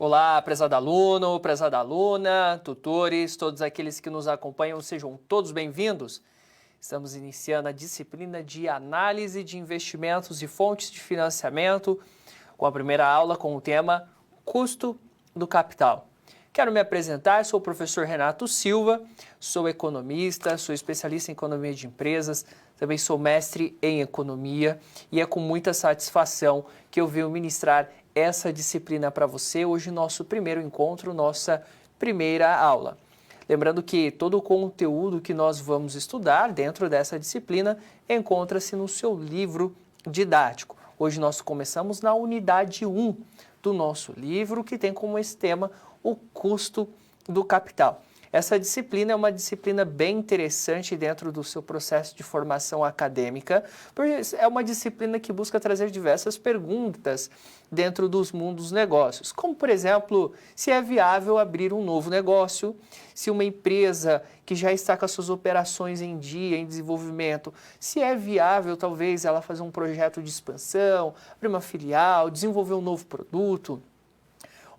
Olá, prezado aluno, prezada aluna, tutores, todos aqueles que nos acompanham, sejam todos bem-vindos. Estamos iniciando a disciplina de análise de investimentos e fontes de financiamento, com a primeira aula com o tema Custo do Capital. Quero me apresentar, sou o professor Renato Silva, sou economista, sou especialista em economia de empresas, também sou mestre em economia e é com muita satisfação que eu venho ministrar essa disciplina para você. Hoje, nosso primeiro encontro, nossa primeira aula. Lembrando que todo o conteúdo que nós vamos estudar dentro dessa disciplina encontra-se no seu livro didático. Hoje nós começamos na unidade 1 do nosso livro, que tem como esse tema o custo do capital. Essa disciplina é uma disciplina bem interessante dentro do seu processo de formação acadêmica, porque é uma disciplina que busca trazer diversas perguntas dentro dos mundos dos negócios, como, por exemplo, se é viável abrir um novo negócio, se uma empresa que já está com as suas operações em dia, em desenvolvimento, se é viável, talvez, ela fazer um projeto de expansão, abrir uma filial, desenvolver um novo produto.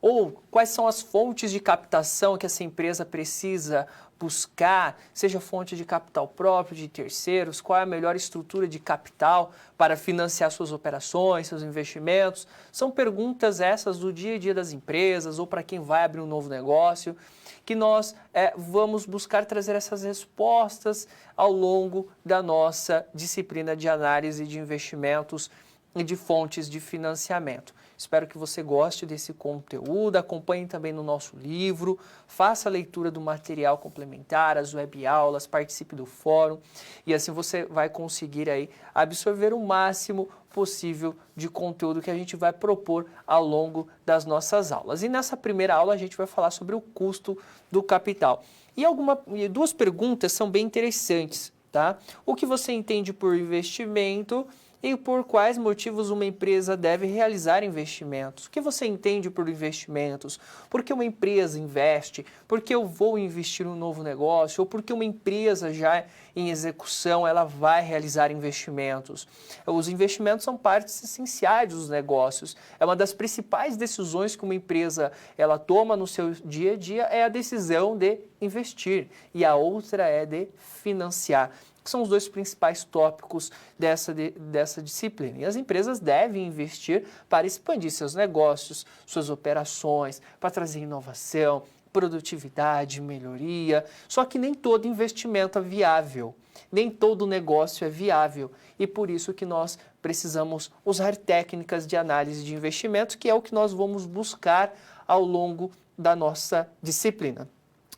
Ou quais são as fontes de captação que essa empresa precisa buscar, seja fonte de capital próprio, de terceiros, qual é a melhor estrutura de capital para financiar suas operações, seus investimentos. São perguntas essas do dia a dia das empresas ou para quem vai abrir um novo negócio, que nós vamos buscar trazer essas respostas ao longo da nossa disciplina de análise de investimentos e de fontes de financiamento. Espero que você goste desse conteúdo, acompanhe também no nosso livro, faça a leitura do material complementar, as webaulas, participe do fórum e assim você vai conseguir aí absorver o máximo possível de conteúdo que a gente vai propor ao longo das nossas aulas. E nessa primeira aula a gente vai falar sobre o custo do capital. E duas perguntas são bem interessantes, tá? O que você entende por investimento e por quais motivos uma empresa deve realizar investimentos? O que você entende por investimentos? Por que uma empresa investe? Por que eu vou investir em um novo negócio? Ou por que uma empresa já em execução ela vai realizar investimentos? Os investimentos são partes essenciais dos negócios. É uma das principais decisões que uma empresa ela toma no seu dia a dia é a decisão de investir e a outra é de financiar, que são os dois principais tópicos dessa disciplina. E as empresas devem investir para expandir seus negócios, suas operações, para trazer inovação, produtividade, melhoria. Só que nem todo investimento é viável, nem todo negócio é viável. E por isso que nós precisamos usar técnicas de análise de investimentos, que é o que nós vamos buscar ao longo da nossa disciplina.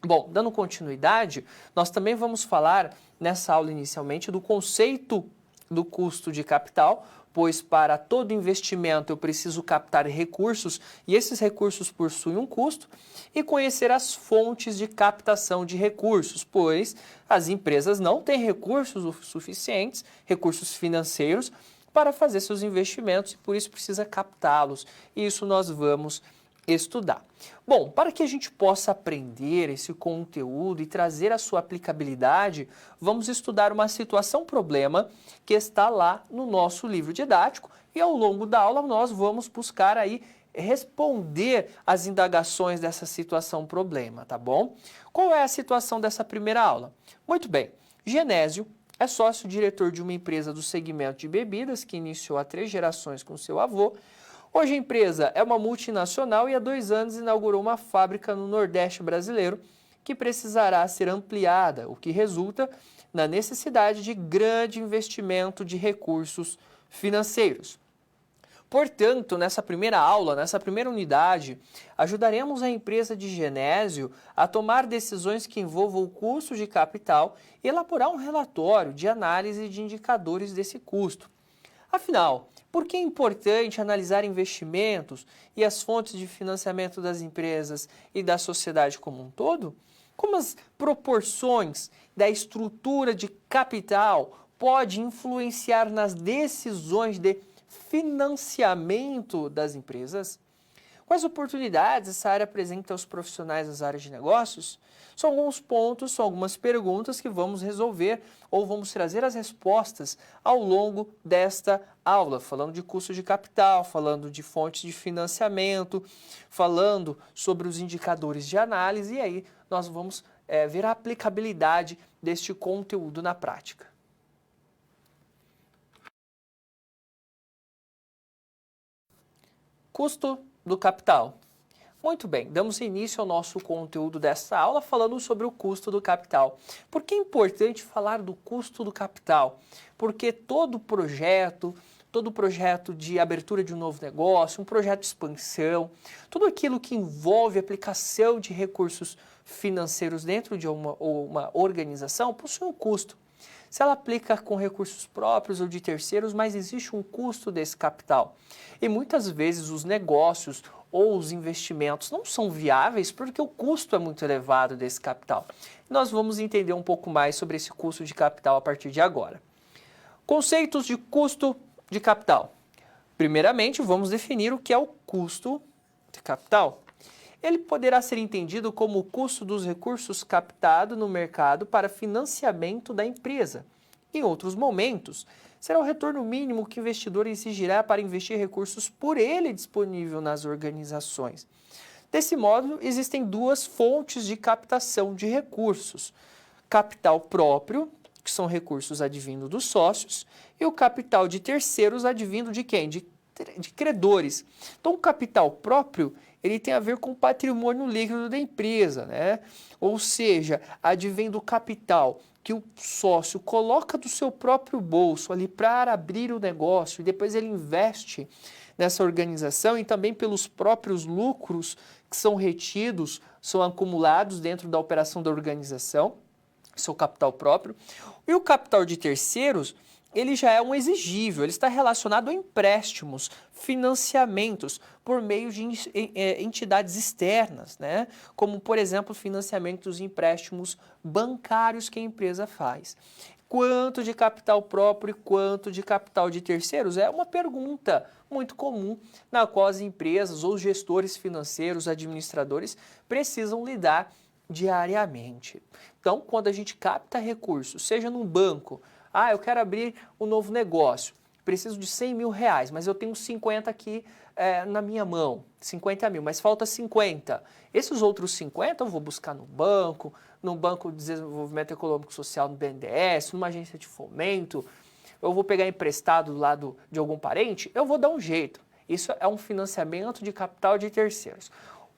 Bom, dando continuidade, nós também vamos falar nessa aula inicialmente do conceito do custo de capital, pois para todo investimento eu preciso captar recursos e esses recursos possuem um custo, e conhecer as fontes de captação de recursos, pois as empresas não têm recursos suficientes, recursos financeiros, para fazer seus investimentos e por isso precisa captá-los. E isso nós vamos estudar. Bom, para que a gente possa aprender esse conteúdo e trazer a sua aplicabilidade, vamos estudar uma situação-problema que está lá no nosso livro didático e ao longo da aula nós vamos buscar aí responder às indagações dessa situação-problema, tá bom? Qual é a situação dessa primeira aula? Muito bem, Genésio é sócio-diretor de uma empresa do segmento de bebidas que iniciou há 3 gerações com seu avô. Hoje a empresa é uma multinacional e há 2 anos inaugurou uma fábrica no Nordeste brasileiro que precisará ser ampliada, o que resulta na necessidade de grande investimento de recursos financeiros. Portanto, nessa primeira aula, nessa primeira unidade, ajudaremos a empresa de Genésio a tomar decisões que envolvam o custo de capital e elaborar um relatório de análise de indicadores desse custo. Afinal, por que é importante analisar investimentos e as fontes de financiamento das empresas e da sociedade como um todo? Como as proporções da estrutura de capital podem influenciar nas decisões de financiamento das empresas? Quais oportunidades essa área apresenta aos profissionais das áreas de negócios? São alguns pontos, são algumas perguntas que vamos resolver ou vamos trazer as respostas ao longo desta aula, falando de custo de capital, falando de fontes de financiamento, falando sobre os indicadores de análise e aí nós vamos ver a aplicabilidade deste conteúdo na prática. Custo do capital. Muito bem, damos início ao nosso conteúdo desta aula falando sobre o custo do capital. Por que é importante falar do custo do capital? Porque todo projeto de abertura de um novo negócio, um projeto de expansão, tudo aquilo que envolve aplicação de recursos financeiros dentro de uma organização possui um custo. Se ela aplica com recursos próprios ou de terceiros, mas existe um custo desse capital. E muitas vezes os negócios ou os investimentos não são viáveis porque o custo é muito elevado desse capital. Nós vamos entender um pouco mais sobre esse custo de capital a partir de agora. Conceitos de custo de capital. Primeiramente, vamos definir o que é o custo de capital. Ele poderá ser entendido como o custo dos recursos captados no mercado para financiamento da empresa. Em outros momentos, será o retorno mínimo que o investidor exigirá para investir recursos por ele disponível nas organizações. Desse modo, existem duas fontes de captação de recursos: capital próprio, que são recursos advindo dos sócios, e o capital de terceiros advindo de quem? De credores. Então, o capital próprio ele tem a ver com o patrimônio líquido da empresa, né? Ou seja, advém do capital que o sócio coloca do seu próprio bolso ali para abrir o negócio e depois ele investe nessa organização e também pelos próprios lucros que são retidos, são acumulados dentro da operação da organização, seu capital próprio. E o capital de terceiros, ele já é um exigível, ele está relacionado a empréstimos, financiamentos por meio de entidades externas, né? Como, por exemplo, financiamentos e empréstimos bancários que a empresa faz. Quanto de capital próprio e quanto de capital de terceiros? É uma pergunta muito comum na qual as empresas ou gestores financeiros, administradores, precisam lidar diariamente. Então, quando a gente capta recursos, seja num banco, eu quero abrir um novo negócio, preciso de 100 mil reais, mas eu tenho 50 aqui na minha mão, 50 mil, mas falta 50. Esses outros 50 eu vou buscar no Banco de Desenvolvimento Econômico e Social, no BNDES, numa agência de fomento, eu vou pegar emprestado do lado de algum parente, eu vou dar um jeito. Isso é um financiamento de capital de terceiros.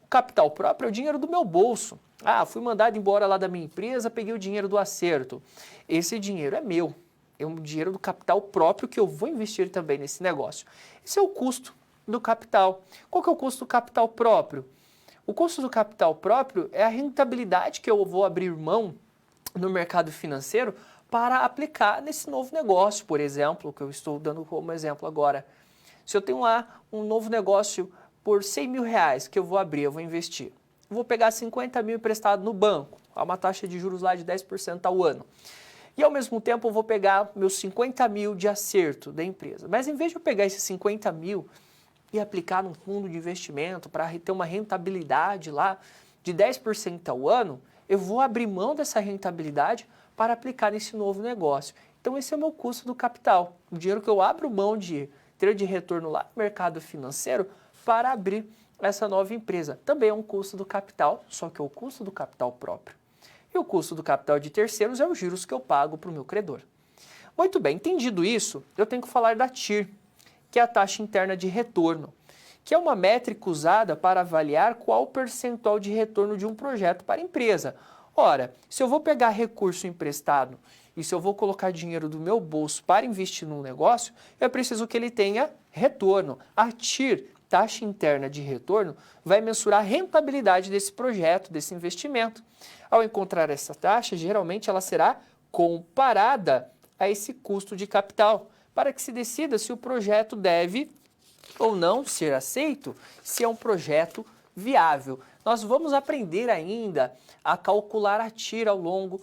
O capital próprio é o dinheiro do meu bolso. Fui mandado embora lá da minha empresa, peguei o dinheiro do acerto. Esse dinheiro é meu. É um dinheiro do capital próprio que eu vou investir também nesse negócio. Esse é o custo do capital. Qual que é o custo do capital próprio? O custo do capital próprio é a rentabilidade que eu vou abrir mão no mercado financeiro para aplicar nesse novo negócio, por exemplo, que eu estou dando como exemplo agora. Se eu tenho lá um novo negócio por 100 mil reais que eu vou abrir, eu vou investir. Eu vou pegar 50 mil emprestado no banco, a uma taxa de juros lá de 10% ao ano. E ao mesmo tempo eu vou pegar meus 50 mil de acerto da empresa. Mas em vez de eu pegar esses 50 mil e aplicar num fundo de investimento para ter uma rentabilidade lá de 10% ao ano, eu vou abrir mão dessa rentabilidade para aplicar nesse novo negócio. Então esse é o meu custo do capital. O dinheiro que eu abro mão de ter de retorno lá no mercado financeiro para abrir essa nova empresa. Também é um custo do capital, só que é o custo do capital próprio. E o custo do capital de terceiros é os juros que eu pago para o meu credor. Muito bem, entendido isso, eu tenho que falar da TIR, que é a taxa interna de retorno, que é uma métrica usada para avaliar qual o percentual de retorno de um projeto para a empresa. Ora, se eu vou pegar recurso emprestado e se eu vou colocar dinheiro do meu bolso para investir num negócio, eu preciso que ele tenha retorno. A TIR, taxa interna de retorno, vai mensurar a rentabilidade desse projeto, desse investimento. Ao encontrar essa taxa, geralmente ela será comparada a esse custo de capital, para que se decida se o projeto deve ou não ser aceito, se é um projeto viável. Nós vamos aprender ainda a calcular a TIR ao longo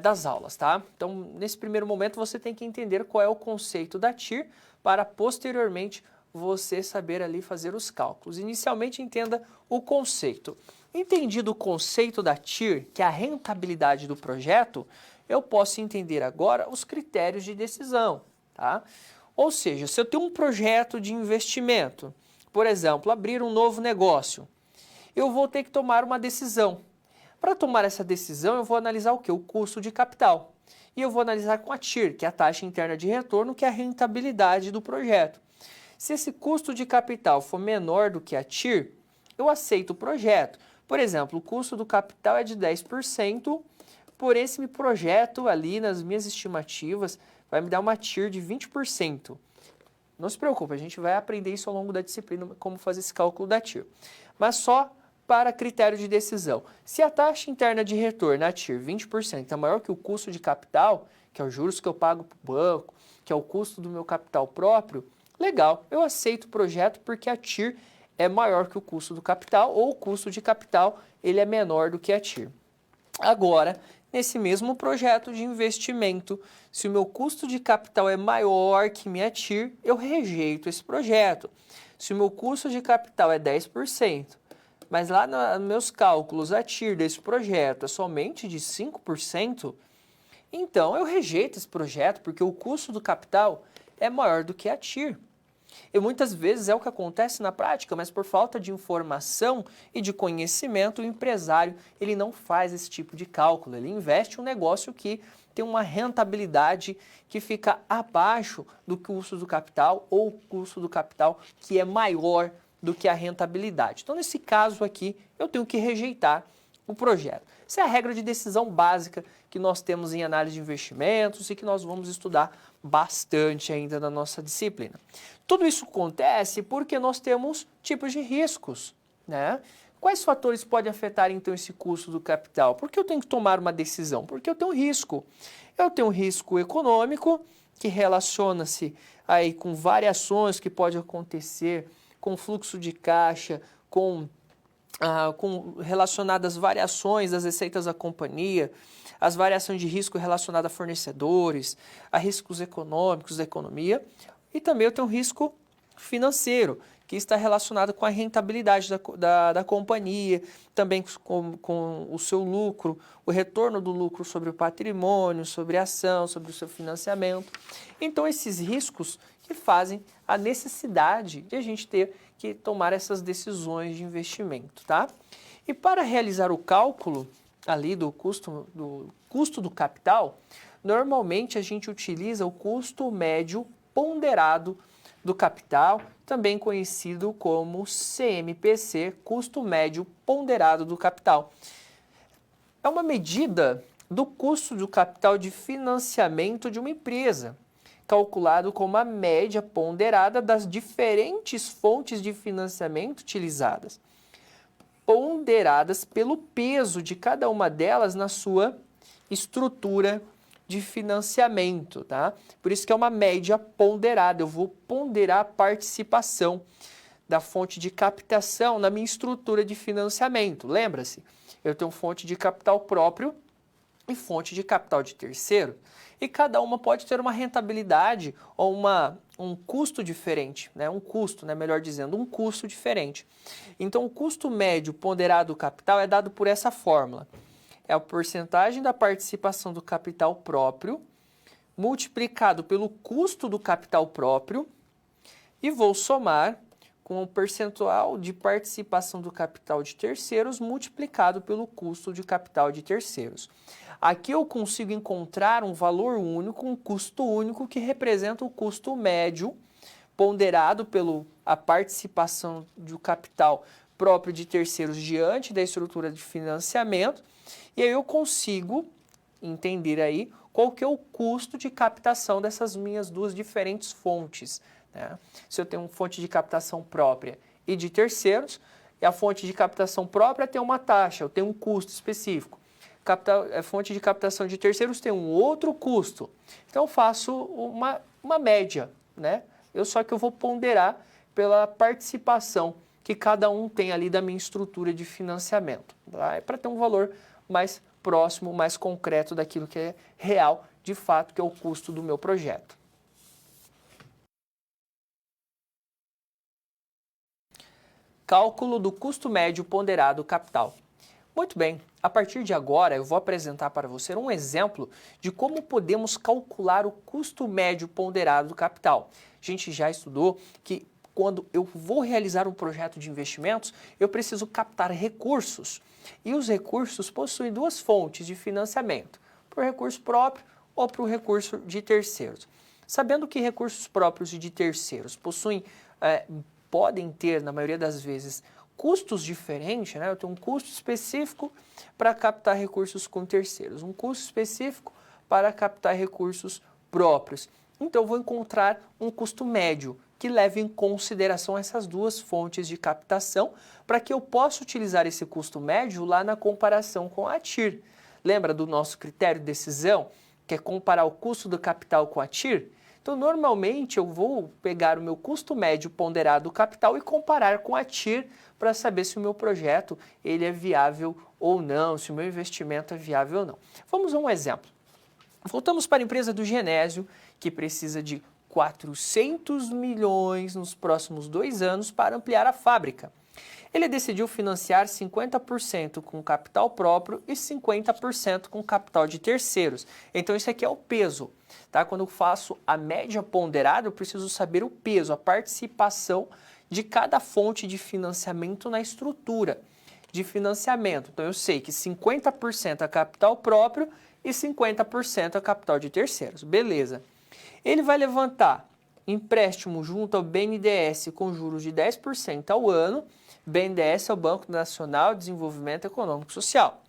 das aulas, tá? Então, nesse primeiro momento, você tem que entender qual é o conceito da TIR para posteriormente você saber ali fazer os cálculos. Inicialmente, entenda o conceito. Entendido o conceito da TIR, que é a rentabilidade do projeto, eu posso entender agora os critérios de decisão, tá? Ou seja, se eu tenho um projeto de investimento, por exemplo, abrir um novo negócio, eu vou ter que tomar uma decisão. Para tomar essa decisão, eu vou analisar o quê? O custo de capital. E eu vou analisar com a TIR, que é a taxa interna de retorno, que é a rentabilidade do projeto. Se esse custo de capital for menor do que a TIR, eu aceito o projeto. Por exemplo, o custo do capital é de 10%, por esse projeto ali, nas minhas estimativas, vai me dar uma TIR de 20%. Não se preocupe, a gente vai aprender isso ao longo da disciplina, como fazer esse cálculo da TIR. Mas só para critério de decisão. Se a taxa interna de retorno na TIR 20% é maior que o custo de capital, que é os juros que eu pago para o banco, que é o custo do meu capital próprio, legal, eu aceito o projeto porque a TIR é maior que o custo do capital ou o custo de capital ele é menor do que a TIR. Agora, nesse mesmo projeto de investimento, se o meu custo de capital é maior que minha TIR, eu rejeito esse projeto. Se o meu custo de capital é 10%, mas lá nos meus cálculos a TIR desse projeto é somente de 5%, então eu rejeito esse projeto porque o custo do capital é maior do que a TIR. E muitas vezes é o que acontece na prática, mas por falta de informação e de conhecimento, o empresário ele não faz esse tipo de cálculo. Ele investe em um negócio que tem uma rentabilidade que fica abaixo do custo do capital ou o custo do capital que é maior do que a rentabilidade. Então, nesse caso aqui, eu tenho que rejeitar o projeto. Essa é a regra de decisão básica que nós temos em análise de investimentos e que nós vamos estudar bastante ainda na nossa disciplina. Tudo isso acontece porque nós temos tipos de riscos, né? Quais fatores podem afetar então esse custo do capital? Por que eu tenho que tomar uma decisão? Porque eu tenho risco. Eu tenho um risco econômico que relaciona-se aí com variações que podem acontecer com fluxo de caixa, com relacionadas às variações das receitas da companhia, as variações de risco relacionadas a fornecedores, a riscos econômicos da economia, e também eu tenho um risco financeiro, que está relacionado com a rentabilidade da companhia, também com o seu lucro, o retorno do lucro sobre o patrimônio, sobre a ação, sobre o seu financiamento. Então, esses riscos que fazem a necessidade de a gente ter que tomar essas decisões de investimento, tá? E para realizar o cálculo ali do custo do capital, normalmente a gente utiliza o custo médio ponderado do capital, também conhecido como CMPC, custo médio ponderado do capital. É uma medida do custo do capital de financiamento de uma empresa, calculado como a média ponderada das diferentes fontes de financiamento utilizadas, ponderadas pelo peso de cada uma delas na sua estrutura de financiamento, tá? Por isso que é uma média ponderada, eu vou ponderar a participação da fonte de captação na minha estrutura de financiamento. Lembra-se, eu tenho fonte de capital próprio e fonte de capital de terceiro, e cada uma pode ter uma rentabilidade ou um custo diferente, né? Melhor dizendo, um custo diferente. Então, o custo médio ponderado do capital é dado por essa fórmula. É a porcentagem da participação do capital próprio multiplicado pelo custo do capital próprio e vou somar com o percentual de participação do capital de terceiros multiplicado pelo custo de capital de terceiros. Aqui eu consigo encontrar um valor único, um custo único que representa o custo médio ponderado pela participação do capital próprio de terceiros diante da estrutura de financiamento. E aí eu consigo entender aí qual que é o custo de captação dessas minhas duas diferentes fontes, né? Se eu tenho uma fonte de captação própria e de terceiros, e a fonte de captação própria tem uma taxa, eu tenho um custo específico. A fonte de captação de terceiros tem um outro custo. Então eu faço uma média, né? Só que eu vou ponderar pela participação que cada um tem ali da minha estrutura de financiamento, tá? Para ter um valor mais próximo, mais concreto daquilo que é real, de fato, que é o custo do meu projeto. Cálculo do custo médio ponderado capital. Muito bem, a partir de agora eu vou apresentar para você um exemplo de como podemos calcular o custo médio ponderado do capital. A gente já estudou que quando eu vou realizar um projeto de investimentos, eu preciso captar recursos. E os recursos possuem duas fontes de financiamento, para o recurso próprio ou para o recurso de terceiros. Sabendo que recursos próprios e de terceiros podem ter, na maioria das vezes, custos diferentes, né? Eu tenho um custo específico para captar recursos com terceiros, um custo específico para captar recursos próprios. Então, eu vou encontrar um custo médio que leve em consideração essas duas fontes de captação para que eu possa utilizar esse custo médio lá na comparação com a TIR. Lembra do nosso critério de decisão, que é comparar o custo do capital com a TIR? Então, normalmente, eu vou pegar o meu custo médio ponderado do capital e comparar com a TIR para saber se o meu projeto ele é viável ou não, se o meu investimento é viável ou não. Vamos a um exemplo. Voltamos para a empresa do Genésio, que precisa de 400 milhões nos próximos 2 anos para ampliar a fábrica. Ele decidiu financiar 50% com capital próprio e 50% com capital de terceiros. Então, isso aqui é o peso. Tá? Quando eu faço a média ponderada, eu preciso saber o peso, a participação de cada fonte de financiamento na estrutura de financiamento. Então, eu sei que 50% é capital próprio e 50% é capital de terceiros. Beleza. Ele vai levantar empréstimo junto ao BNDES com juros de 10% ao ano. BNDES é o Banco Nacional de Desenvolvimento Econômico e Social.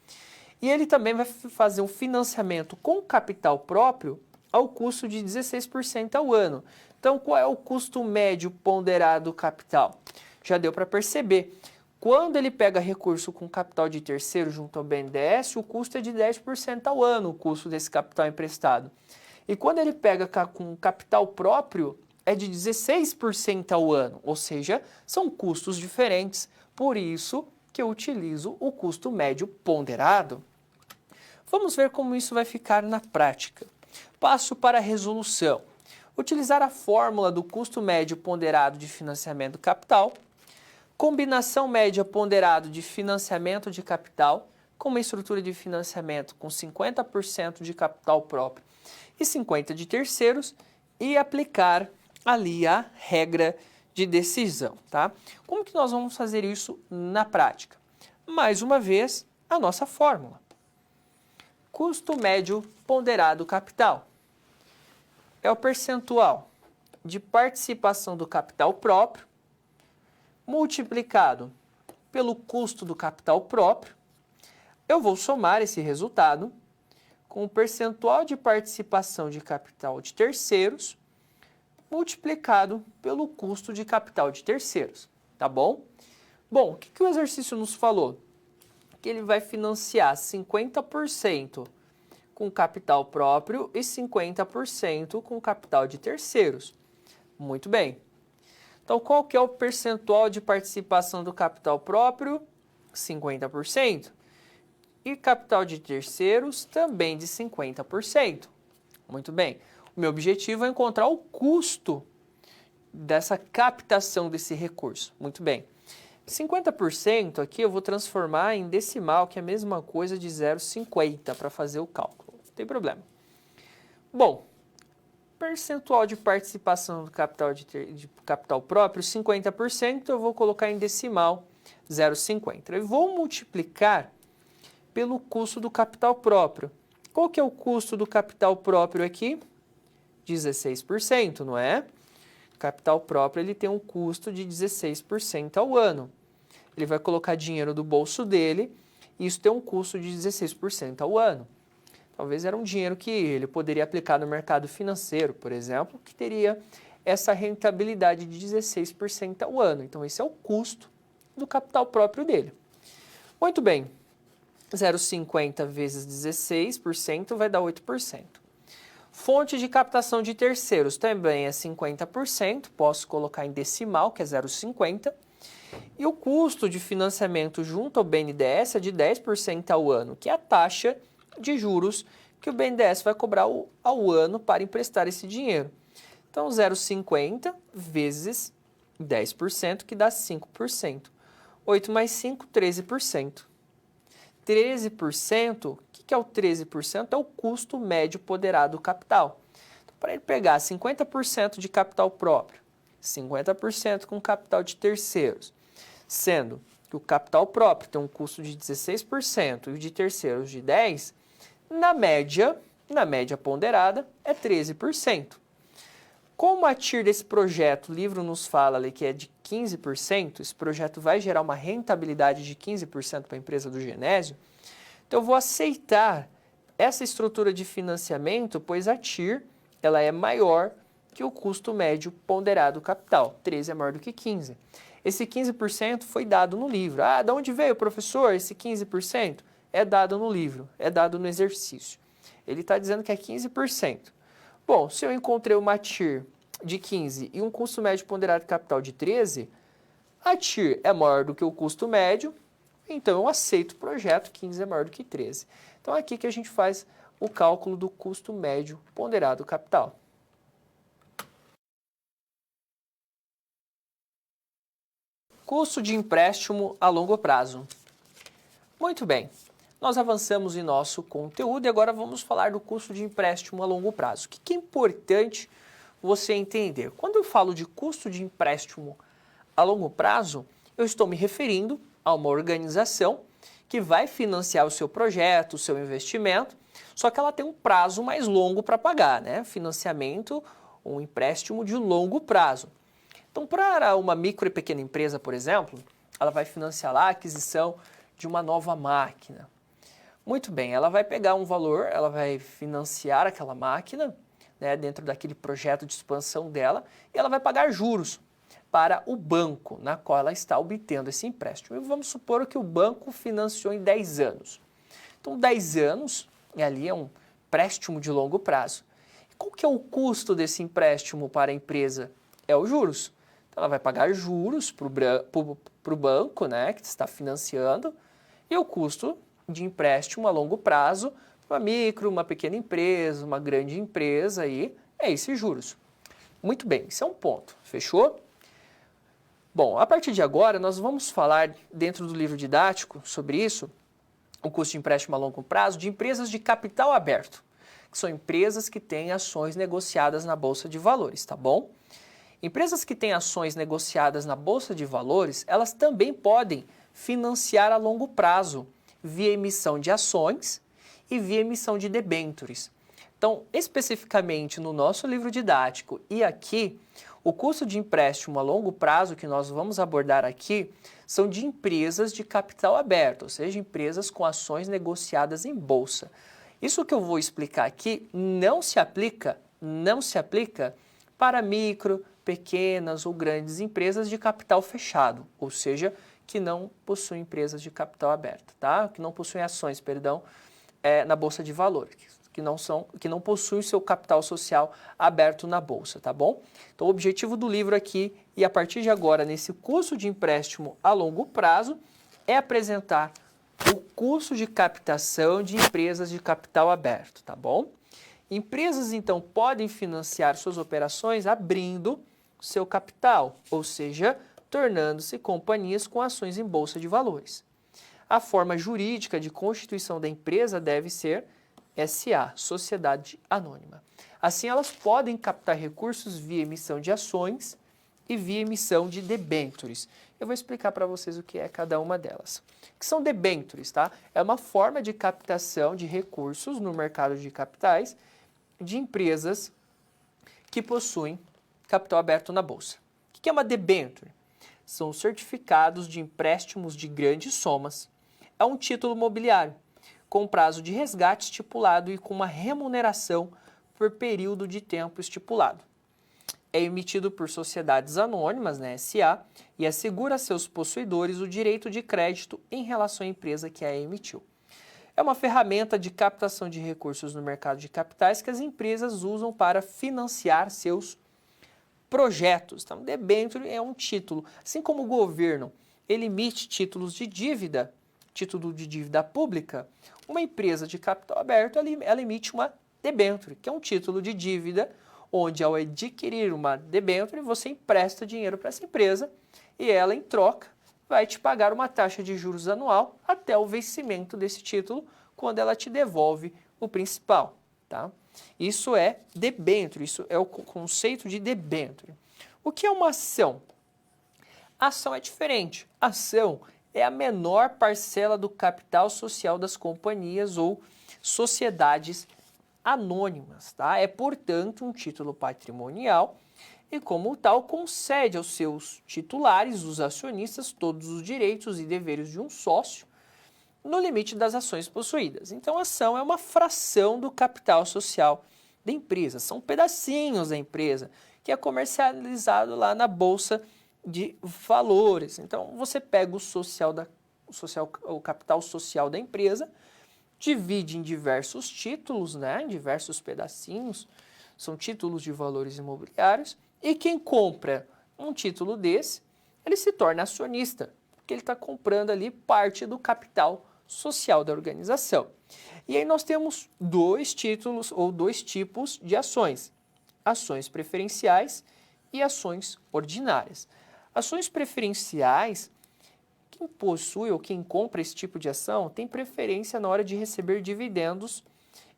E ele também vai fazer um financiamento com capital próprio ao custo de 16% ao ano. Então, qual é o custo médio ponderado do capital? Já deu para perceber. Quando ele pega recurso com capital de terceiro junto ao BNDES, o custo é de 10% ao ano, o custo desse capital emprestado. E quando ele pega com capital próprio, é de 16% ao ano, ou seja, são custos diferentes, por isso que eu utilizo o custo médio ponderado. Vamos ver como isso vai ficar na prática. Passo para a resolução. Utilizar a fórmula do custo médio ponderado de financiamento do capital, combinação média ponderado de financiamento de capital com uma estrutura de financiamento com 50% de capital próprio e 50% de terceiros e aplicar ali a regra de decisão, tá? Como que nós vamos fazer isso na prática? Mais uma vez, a nossa fórmula. Custo médio ponderado capital é o percentual de participação do capital próprio multiplicado pelo custo do capital próprio. Eu vou somar esse resultado com o percentual de participação de capital de terceiros multiplicado pelo custo de capital de terceiros, tá bom? Bom, o que o exercício nos falou? Que ele vai financiar 50% com capital próprio e 50% com capital de terceiros. Muito bem. Então, qual que é o percentual de participação do capital próprio? 50%. E capital de terceiros também de 50%. Muito bem. O meu objetivo é encontrar o custo dessa captação desse recurso. Muito bem. 50% aqui eu vou transformar em decimal, que é a mesma coisa de 0,50 para fazer o cálculo. Não tem problema. Bom, percentual de participação do capital de capital próprio, 50%, eu vou colocar em decimal 0,50. Eu vou multiplicar pelo custo do capital próprio. Qual que é o custo do capital próprio aqui? 16%, não é? O capital próprio ele tem um custo de 16% ao ano. Ele vai colocar dinheiro do bolso dele e isso tem um custo de 16% ao ano. Talvez era um dinheiro que ele poderia aplicar no mercado financeiro, por exemplo, que teria essa rentabilidade de 16% ao ano. Então, esse é o custo do capital próprio dele. Muito bem, 0,50 vezes 16% vai dar 8%. Fonte de captação de terceiros também é 50%, posso colocar em decimal, que é 0,50. E o custo de financiamento junto ao BNDES é de 10% ao ano, que é a taxa de juros que o BNDES vai cobrar ao ano para emprestar esse dinheiro. Então, 0,50 vezes 10%, que dá 5%. 8 mais 5, 13%. 13%, o que é o 13%? É o custo médio ponderado do capital. Então, para ele pegar 50% de capital próprio, 50% com capital de terceiros, sendo que o capital próprio tem um custo de 16% e o de terceiros de 10%, na média ponderada, é 13%. Como a TIR desse projeto, o livro nos fala ali que é de 15%, esse projeto vai gerar uma rentabilidade de 15% para a empresa do Genésio, então eu vou aceitar essa estrutura de financiamento, pois a TIR ela é maior que o custo médio ponderado capital, 13 é maior do que 15. Esse 15% foi dado no livro. Ah, de onde veio, professor, esse 15%? É dado no livro, é dado no exercício. Ele está dizendo que é 15%. Bom, se eu encontrei uma TIR de 15 e um custo médio ponderado de capital de 13, a TIR é maior do que o custo médio, então eu aceito o projeto, 15 é maior do que 13. Então é aqui que a gente faz o cálculo do custo médio ponderado do capital. Custo de empréstimo a longo prazo. Muito bem. Nós avançamos em nosso conteúdo e agora vamos falar do custo de empréstimo a longo prazo. O que é importante você entender? Quando eu falo de custo de empréstimo a longo prazo, eu estou me referindo a uma organização que vai financiar o seu projeto, o seu investimento, só que ela tem um prazo mais longo para pagar, né? Financiamento, um empréstimo de longo prazo. Então, para uma micro e pequena empresa, por exemplo, ela vai financiar lá a aquisição de uma nova máquina. Muito bem, ela vai pegar um valor, ela vai financiar aquela máquina, né, dentro daquele projeto de expansão dela, e ela vai pagar juros para o banco na qual ela está obtendo esse empréstimo. E vamos supor que o banco financiou em 10 anos. Então, 10 anos, ali é um empréstimo de longo prazo. E qual que é o custo desse empréstimo para a empresa? É os juros. Então, ela vai pagar juros para o banco, né, que está financiando, e o custo de empréstimo a longo prazo, uma micro, uma pequena empresa, uma grande empresa, aí, é esses juros. Muito bem, esse é um ponto, fechou? Bom, a partir de agora nós vamos falar dentro do livro didático sobre isso, o custo de empréstimo a longo prazo, de empresas de capital aberto, que são empresas que têm ações negociadas na Bolsa de Valores, tá bom? Empresas que têm ações negociadas na Bolsa de Valores, elas também podem financiar a longo prazo, via emissão de ações e via emissão de debêntures. Então, especificamente no nosso livro didático e aqui, o custo de empréstimo a longo prazo que nós vamos abordar aqui são de empresas de capital aberto, ou seja, empresas com ações negociadas em bolsa. Isso que eu vou explicar aqui não se aplica para micro, pequenas ou grandes empresas de capital fechado, ou seja, que não possuem empresas de capital aberto, tá? Que não possuem ações, perdão, na Bolsa de Valores, que não possuem seu capital social aberto na Bolsa, tá bom? Então, o objetivo do livro aqui, e a partir de agora, nesse custo de empréstimo a longo prazo, é apresentar o custo de captação de empresas de capital aberto, tá bom? Empresas, então, podem financiar suas operações abrindo seu capital, ou seja, tornando-se companhias com ações em bolsa de valores. A forma jurídica de constituição da empresa deve ser SA, Sociedade Anônima. Assim, elas podem captar recursos via emissão de ações e via emissão de debêntures. Eu vou explicar para vocês o que é cada uma delas. O que são debêntures, tá? É uma forma de captação de recursos no mercado de capitais de empresas que possuem capital aberto na bolsa. O que é uma debênture? São certificados de empréstimos de grandes somas. É um título mobiliário, com prazo de resgate estipulado e com uma remuneração por período de tempo estipulado. É emitido por sociedades anônimas, né, SA, e assegura a seus possuidores o direito de crédito em relação à empresa que a emitiu. É uma ferramenta de captação de recursos no mercado de capitais que as empresas usam para financiar seus projetos. Então, debênture é um título. Assim como o governo ele emite títulos de dívida, título de dívida pública, uma empresa de capital aberto ela emite uma debênture, que é um título de dívida, onde ao adquirir uma debênture você empresta dinheiro para essa empresa e ela, em troca, vai te pagar uma taxa de juros anual até o vencimento desse título, quando ela te devolve o principal, tá? Isso é debênture, isso é o conceito de debênture. O que é uma ação? A ação é diferente. A ação é a menor parcela do capital social das companhias ou sociedades anônimas, tá? É, portanto, um título patrimonial e, como tal, concede aos seus titulares, os acionistas, todos os direitos e deveres de um sócio no limite das ações possuídas. Então, a ação é uma fração do capital social da empresa, são pedacinhos da empresa que é comercializado lá na bolsa de valores. Então, você pega o capital social da empresa, divide em diversos títulos, né, em diversos pedacinhos, são títulos de valores imobiliários, e quem compra um título desse, ele se torna acionista, porque ele está comprando ali parte do capital social da organização. E aí nós temos dois títulos ou dois tipos de ações: ações preferenciais e ações ordinárias. Ações preferenciais, quem possui ou quem compra esse tipo de ação tem preferência na hora de receber dividendos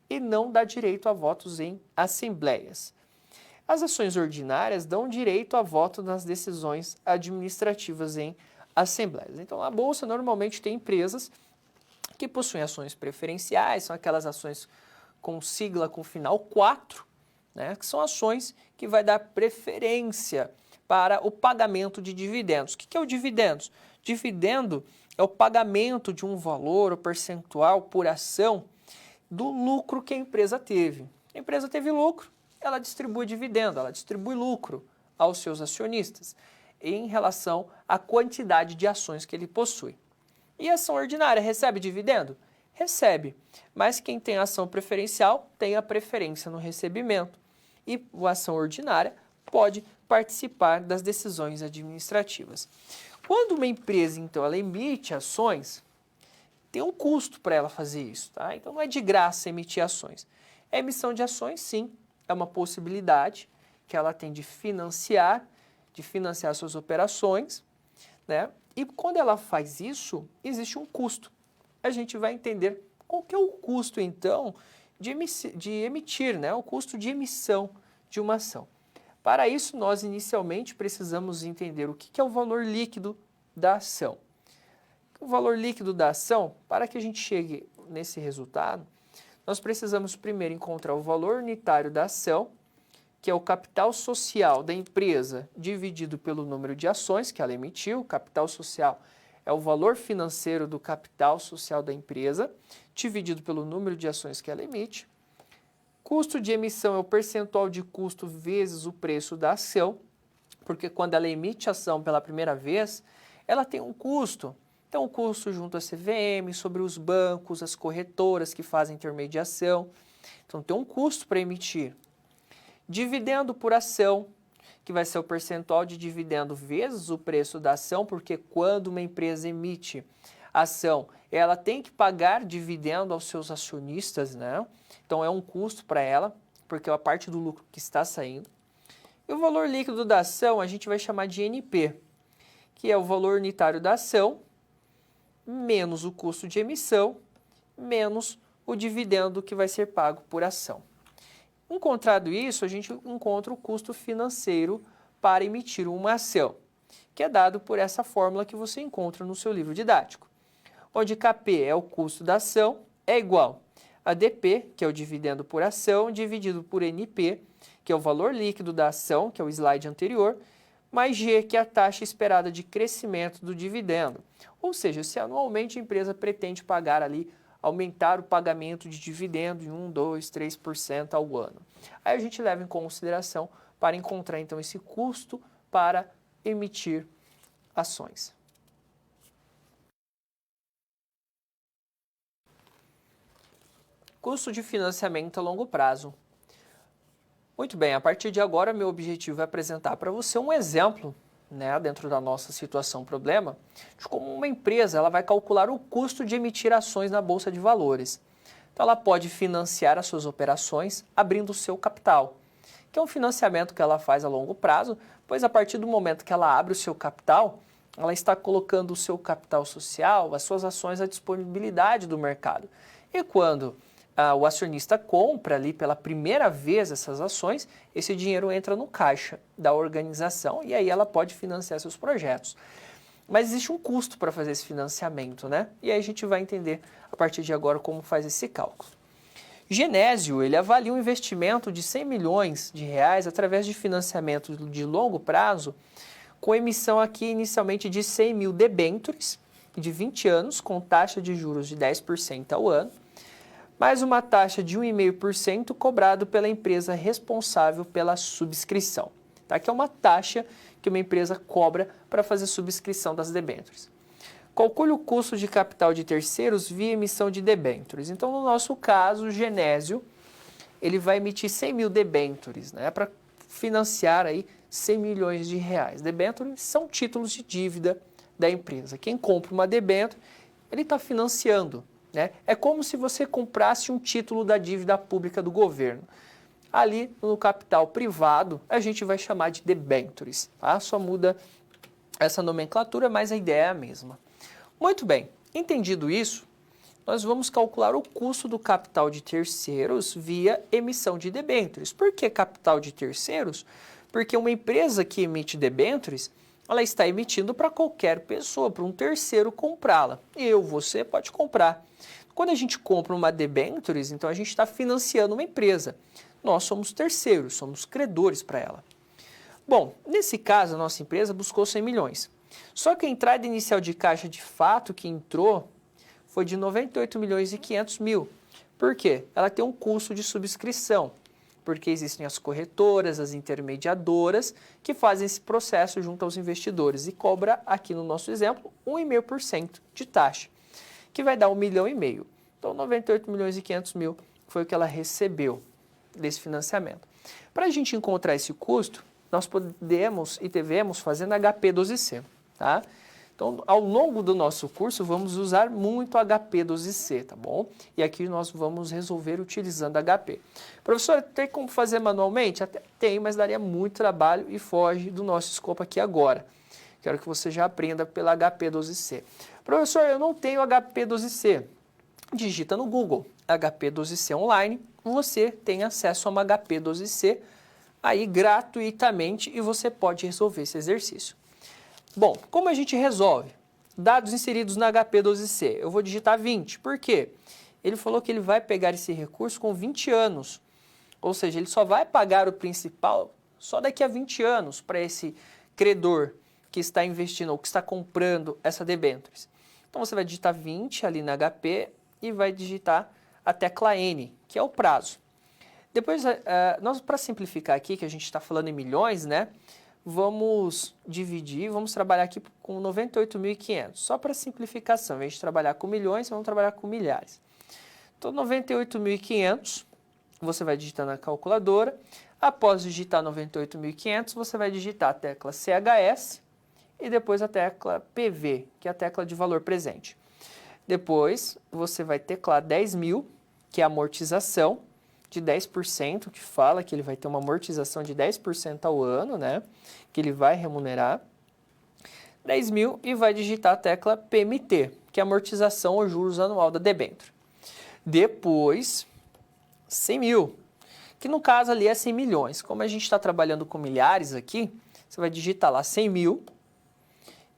e não dá direito a votos em assembleias. As ações ordinárias dão direito a voto nas decisões administrativas em assembleias. Então, a Bolsa normalmente tem empresas que possuem ações preferenciais, são aquelas ações com sigla com final 4, né, que são ações que vai dar preferência para o pagamento de dividendos. O que é o dividendos? Dividendo é o pagamento de um valor ou percentual por ação do lucro que a empresa teve. A empresa teve lucro, ela distribui dividendo, ela distribui lucro aos seus acionistas em relação à quantidade de ações que ele possui. E a ação ordinária recebe dividendo? Recebe, mas quem tem ação preferencial tem a preferência no recebimento. E a ação ordinária pode participar das decisões administrativas. Quando uma empresa, então, ela emite ações, tem um custo para ela fazer isso, tá? Então não é de graça emitir ações. A emissão de ações, sim, é uma possibilidade que ela tem de financiar suas operações, né? E quando ela faz isso, existe um custo. A gente vai entender qual que é o custo, então, de emitir, né? O custo de emissão de uma ação. Para isso, nós inicialmente precisamos entender o que é o valor líquido da ação. O valor líquido da ação, para que a gente chegue nesse resultado, nós precisamos primeiro encontrar o valor unitário da ação, que é o capital social da empresa dividido pelo número de ações que ela emitiu. O capital social é o valor financeiro do capital social da empresa, dividido pelo número de ações que ela emite. Custo de emissão é o percentual de custo vezes o preço da ação, porque quando ela emite ação pela primeira vez, ela tem um custo. Então, o custo junto à CVM, sobre os bancos, as corretoras que fazem intermediação. Então, tem um custo para emitir. Dividendo por ação, que vai ser o percentual de dividendo vezes o preço da ação, porque quando uma empresa emite ação, ela tem que pagar dividendo aos seus acionistas, né? Então é um custo para ela, porque é a parte do lucro que está saindo. E o valor líquido da ação a gente vai chamar de NP, que é o valor unitário da ação, menos o custo de emissão, menos o dividendo que vai ser pago por ação. Encontrado isso, a gente encontra o custo financeiro para emitir uma ação, que é dado por essa fórmula que você encontra no seu livro didático, onde KP é o custo da ação, é igual a DP, que é o dividendo por ação, dividido por NP, que é o valor líquido da ação, que é o slide anterior, mais G, que é a taxa esperada de crescimento do dividendo. Ou seja, se anualmente a empresa pretende pagar ali, aumentar o pagamento de dividendo em 1, 2, 3% ao ano. Aí a gente leva em consideração para encontrar então esse custo para emitir ações. Custo de financiamento a longo prazo. Muito bem, a partir de agora, meu objetivo é apresentar para você um exemplo, né, dentro da nossa situação problema, de como uma empresa ela vai calcular o custo de emitir ações na Bolsa de Valores. Então, ela pode financiar as suas operações abrindo o seu capital, que é um financiamento que ela faz a longo prazo, pois a partir do momento que ela abre o seu capital, ela está colocando o seu capital social, as suas ações à disponibilidade do mercado. E quando o acionista compra ali pela primeira vez essas ações, esse dinheiro entra no caixa da organização e aí ela pode financiar seus projetos. Mas existe um custo para fazer esse financiamento, né? E aí a gente vai entender a partir de agora como faz esse cálculo. Genésio, ele avalia um investimento de 100 milhões de reais através de financiamento de longo prazo, com emissão aqui inicialmente de 100 mil debêntures de 20 anos, com taxa de juros de 10% ao ano, mais uma taxa de 1,5% cobrado pela empresa responsável pela subscrição, tá? Que é uma taxa que uma empresa cobra para fazer subscrição das debêntures. Calcule o custo de capital de terceiros via emissão de debêntures. Então, no nosso caso, o Genésio, ele vai emitir 100 mil debêntures, né, para financiar aí 100 milhões de reais. Debêntures são títulos de dívida da empresa. Quem compra uma debênture, ele está financiando, né? É como se você comprasse um título da dívida pública do governo. Ali no capital privado, a gente vai chamar de debêntures, tá? Só muda essa nomenclatura, mas a ideia é a mesma. Muito bem, entendido isso, nós vamos calcular o custo do capital de terceiros via emissão de debêntures. Por que capital de terceiros? Porque uma empresa que emite debêntures, ela está emitindo para qualquer pessoa, para um terceiro comprá-la. Você pode comprar. Quando a gente compra uma debêntures, então a gente está financiando uma empresa. Nós somos terceiros, somos credores para ela. Bom, nesse caso, a nossa empresa buscou 100 milhões. Só que a entrada inicial de caixa de fato que entrou foi de 98 milhões e 500 mil. Por quê? Ela tem um custo de subscrição, porque existem as corretoras, as intermediadoras, que fazem esse processo junto aos investidores e cobra, aqui no nosso exemplo, 1,5% de taxa, que vai dar 1,5 milhão. Então, 98 milhões e 500 mil foi o que ela recebeu desse financiamento. Para a gente encontrar esse custo, nós podemos e devemos fazer na HP12C, tá? Então, ao longo do nosso curso, vamos usar muito HP12C, tá bom? E aqui nós vamos resolver utilizando HP. Professor, tem como fazer manualmente? Até tem, mas daria muito trabalho e foge do nosso escopo aqui agora. Quero que você já aprenda pela HP12C. Professor, eu não tenho HP12C. Digita no Google HP12C online, você tem acesso a uma HP12C aí gratuitamente e você pode resolver esse exercício. Bom, como a gente resolve? Dados inseridos na HP12C. Eu vou digitar 20. Por quê? Ele falou que ele vai pegar esse recurso com 20 anos. Ou seja, ele só vai pagar o principal só daqui a 20 anos para esse credor que está investindo ou que está comprando essa debêntures. Então, você vai digitar 20 ali na HP e vai digitar a tecla N, que é o prazo. Depois, nós para simplificar aqui, que a gente está falando em milhões, né? Vamos dividir, vamos trabalhar aqui com 98.500, só para simplificação. Em vez de trabalhar com milhões, vamos trabalhar com milhares. Então, 98.500, você vai digitar na calculadora. Após digitar 98.500, você vai digitar a tecla CHS e depois a tecla PV, que é a tecla de valor presente. Depois, você vai teclar 10.000, que é a amortização de 10%, que fala que ele vai ter uma amortização de 10% ao ano, né? Que ele vai remunerar 10.000 e vai digitar a tecla PMT, que é a amortização ou juros anual da debênture. Depois, 100.000, que no caso ali é 100 milhões. Como a gente está trabalhando com milhares aqui, você vai digitar lá 100.000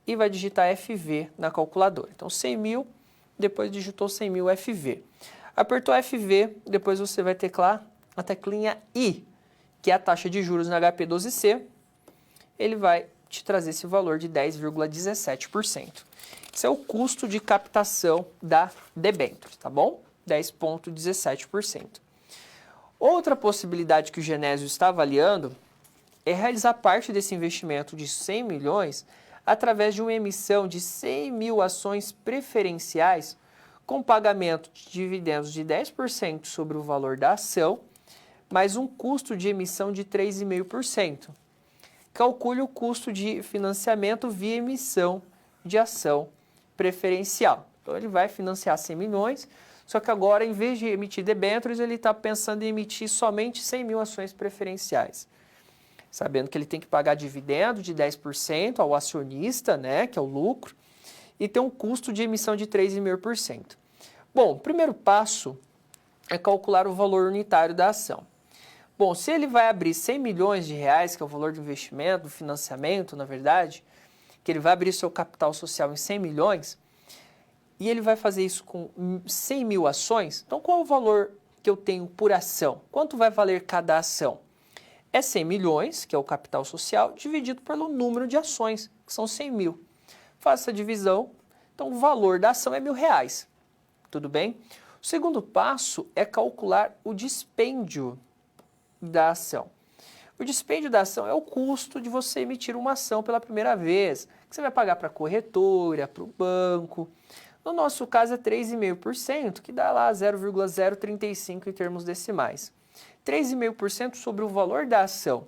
e vai digitar FV na calculadora. Então, 100.000, depois digitou 100.000 FV. Apertou FV, depois você vai teclar a teclinha I, que é a taxa de juros na HP12C. Ele vai te trazer esse valor de 10,17%. Esse é o custo de captação da debênture, tá bom? 10,17%. Outra possibilidade que o Genésio está avaliando é realizar parte desse investimento de 100 milhões através de uma emissão de 100.000 ações preferenciais com pagamento de dividendos de 10% sobre o valor da ação, mais um custo de emissão de 3,5%. Calcule o custo de financiamento via emissão de ação preferencial. Então, ele vai financiar 100 milhões, só que agora, em vez de emitir debêntures, ele está pensando em emitir somente 100.000 ações preferenciais. sabendo que ele tem que pagar dividendo de 10% ao acionista, né, que é o lucro, e tem um custo de emissão de 3,5%. Bom, o primeiro passo é calcular o valor unitário da ação. Bom, se ele vai abrir 100 milhões de reais, que é o valor do investimento, do financiamento, na verdade, que ele vai abrir seu capital social em 100 milhões, e ele vai fazer isso com 100 mil ações, então qual é o valor que eu tenho por ação? Quanto vai valer cada ação? É 100 milhões, que é o capital social, dividido pelo número de ações, que são 100 mil. Faça a divisão, então o valor da ação é R$1.000, tudo bem? O segundo passo é calcular o dispêndio da ação. O dispêndio da ação é o custo de você emitir uma ação pela primeira vez, que você vai pagar para a corretora, para o banco. No nosso caso é 3,5%, que dá lá 0,035 em termos decimais. 3,5% sobre o valor da ação.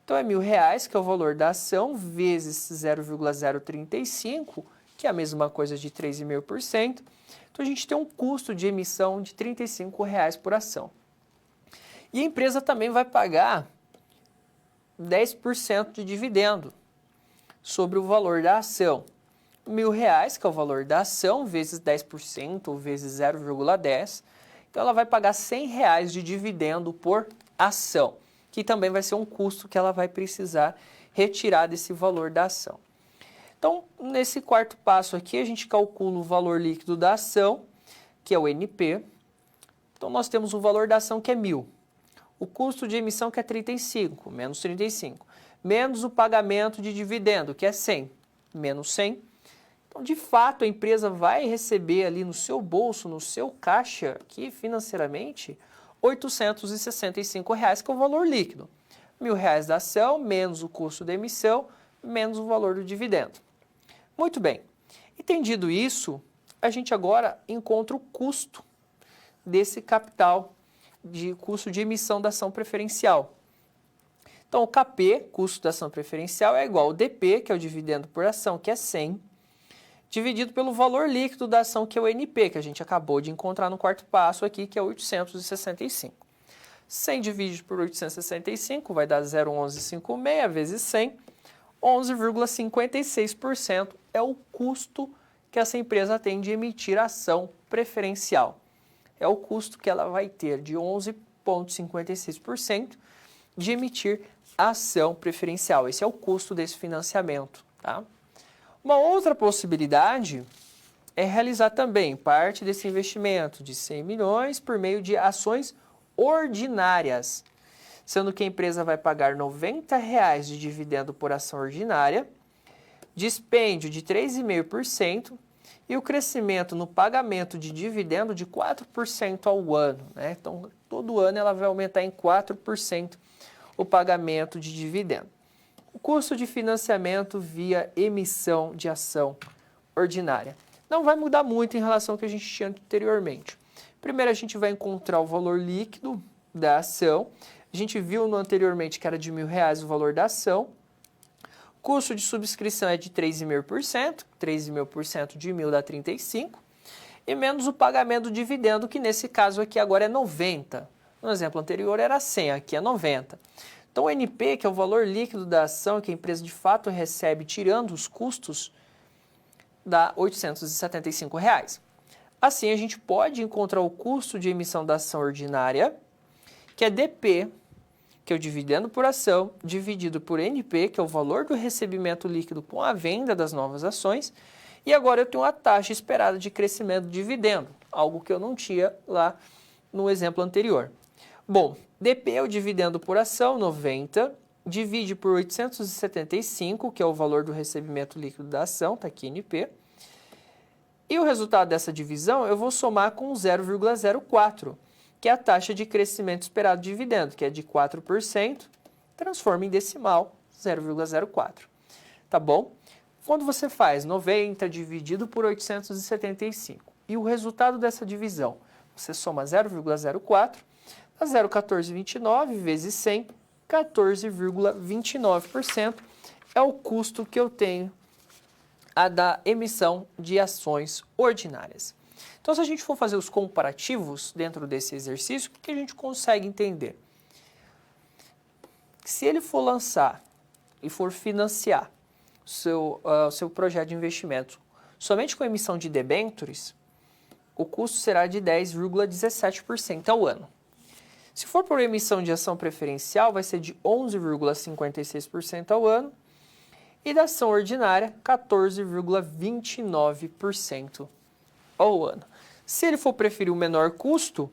Então é R$1.000, que é o valor da ação, vezes 0,035, que é a mesma coisa de 3,5%. Então a gente tem um custo de emissão de R$35 por ação. E a empresa também vai pagar 10% de dividendo sobre o valor da ação. R$1.000, que é o valor da ação, vezes 10%, ou vezes 0,10. Então ela vai pagar R$100 de dividendo por ação, que também vai ser um custo que ela vai precisar retirar desse valor da ação. Então, nesse quarto passo aqui, a gente calcula o valor líquido da ação, que é o NP. Então, nós temos o valor da ação que é 1.000. O custo de emissão que é 35, menos 35. Menos o pagamento de dividendo, que é 100, menos 100. Então, de fato, a empresa vai receber ali no seu bolso, no seu caixa, aqui financeiramente, R$865, que é o valor líquido. R$1.000 da ação, menos o custo da emissão, menos o valor do dividendo. Muito bem. Entendido isso, a gente agora encontra o custo desse capital, de custo de emissão da ação preferencial. Então, o KP, custo da ação preferencial, é igual ao DP, que é o dividendo por ação, que é 100, dividido pelo valor líquido da ação, que é o NP, que a gente acabou de encontrar no quarto passo aqui, que é 865. 100 dividido por 865 vai dar 0,1156 vezes 100, 11,56% é o custo que essa empresa tem de emitir ação preferencial. É o custo que ela vai ter de 11,56% de emitir ação preferencial. Esse é o custo desse financiamento, tá? Uma outra possibilidade é realizar também parte desse investimento de 100 milhões por meio de ações ordinárias, sendo que a empresa vai pagar R$90 de dividendo por ação ordinária, dispêndio de 3,5% e o crescimento no pagamento de dividendo de 4% ao ano, né? Então, todo ano ela vai aumentar em 4% o pagamento de dividendo. O custo de financiamento via emissão de ação ordinária não vai mudar muito em relação ao que a gente tinha anteriormente. Primeiro, a gente vai encontrar o valor líquido da ação. A gente viu anteriormente que era de R$1.000 o valor da ação. Custo de subscrição é de 3,5%, 3,5% de 1.000 dá 35, e menos o pagamento do dividendo, que nesse caso aqui agora é 90. No exemplo anterior era 100, aqui é 90. Então o NP, que é o valor líquido da ação que a empresa de fato recebe tirando os custos, dá R$875. Assim, a gente pode encontrar o custo de emissão da ação ordinária, que é DP, que é o dividendo por ação, dividido por NP, que é o valor do recebimento líquido com a venda das novas ações, e agora eu tenho a taxa esperada de crescimento do dividendo, algo que eu não tinha lá no exemplo anterior. Bom, DP é o dividendo por ação, 90, divide por 875, que é o valor do recebimento líquido da ação, está aqui NP, e o resultado dessa divisão eu vou somar com 0,04, que é a taxa de crescimento esperado de dividendo, que é de 4%, transforma em decimal, 0,04. Tá bom? Quando você faz 90 dividido por 875 e o resultado dessa divisão, você soma 0,04, dá 0,1429 vezes 100, 14,29% é o custo que eu tenho da emissão de ações ordinárias. Então, se a gente for fazer os comparativos dentro desse exercício, o que a gente consegue entender? Se ele for lançar e for financiar o seu projeto de investimento somente com emissão de debêntures, o custo será de 10,17% ao ano. Se for por emissão de ação preferencial, vai ser de 11,56% ao ano e da ação ordinária, 14,29% ao ano. Se ele for preferir o menor custo,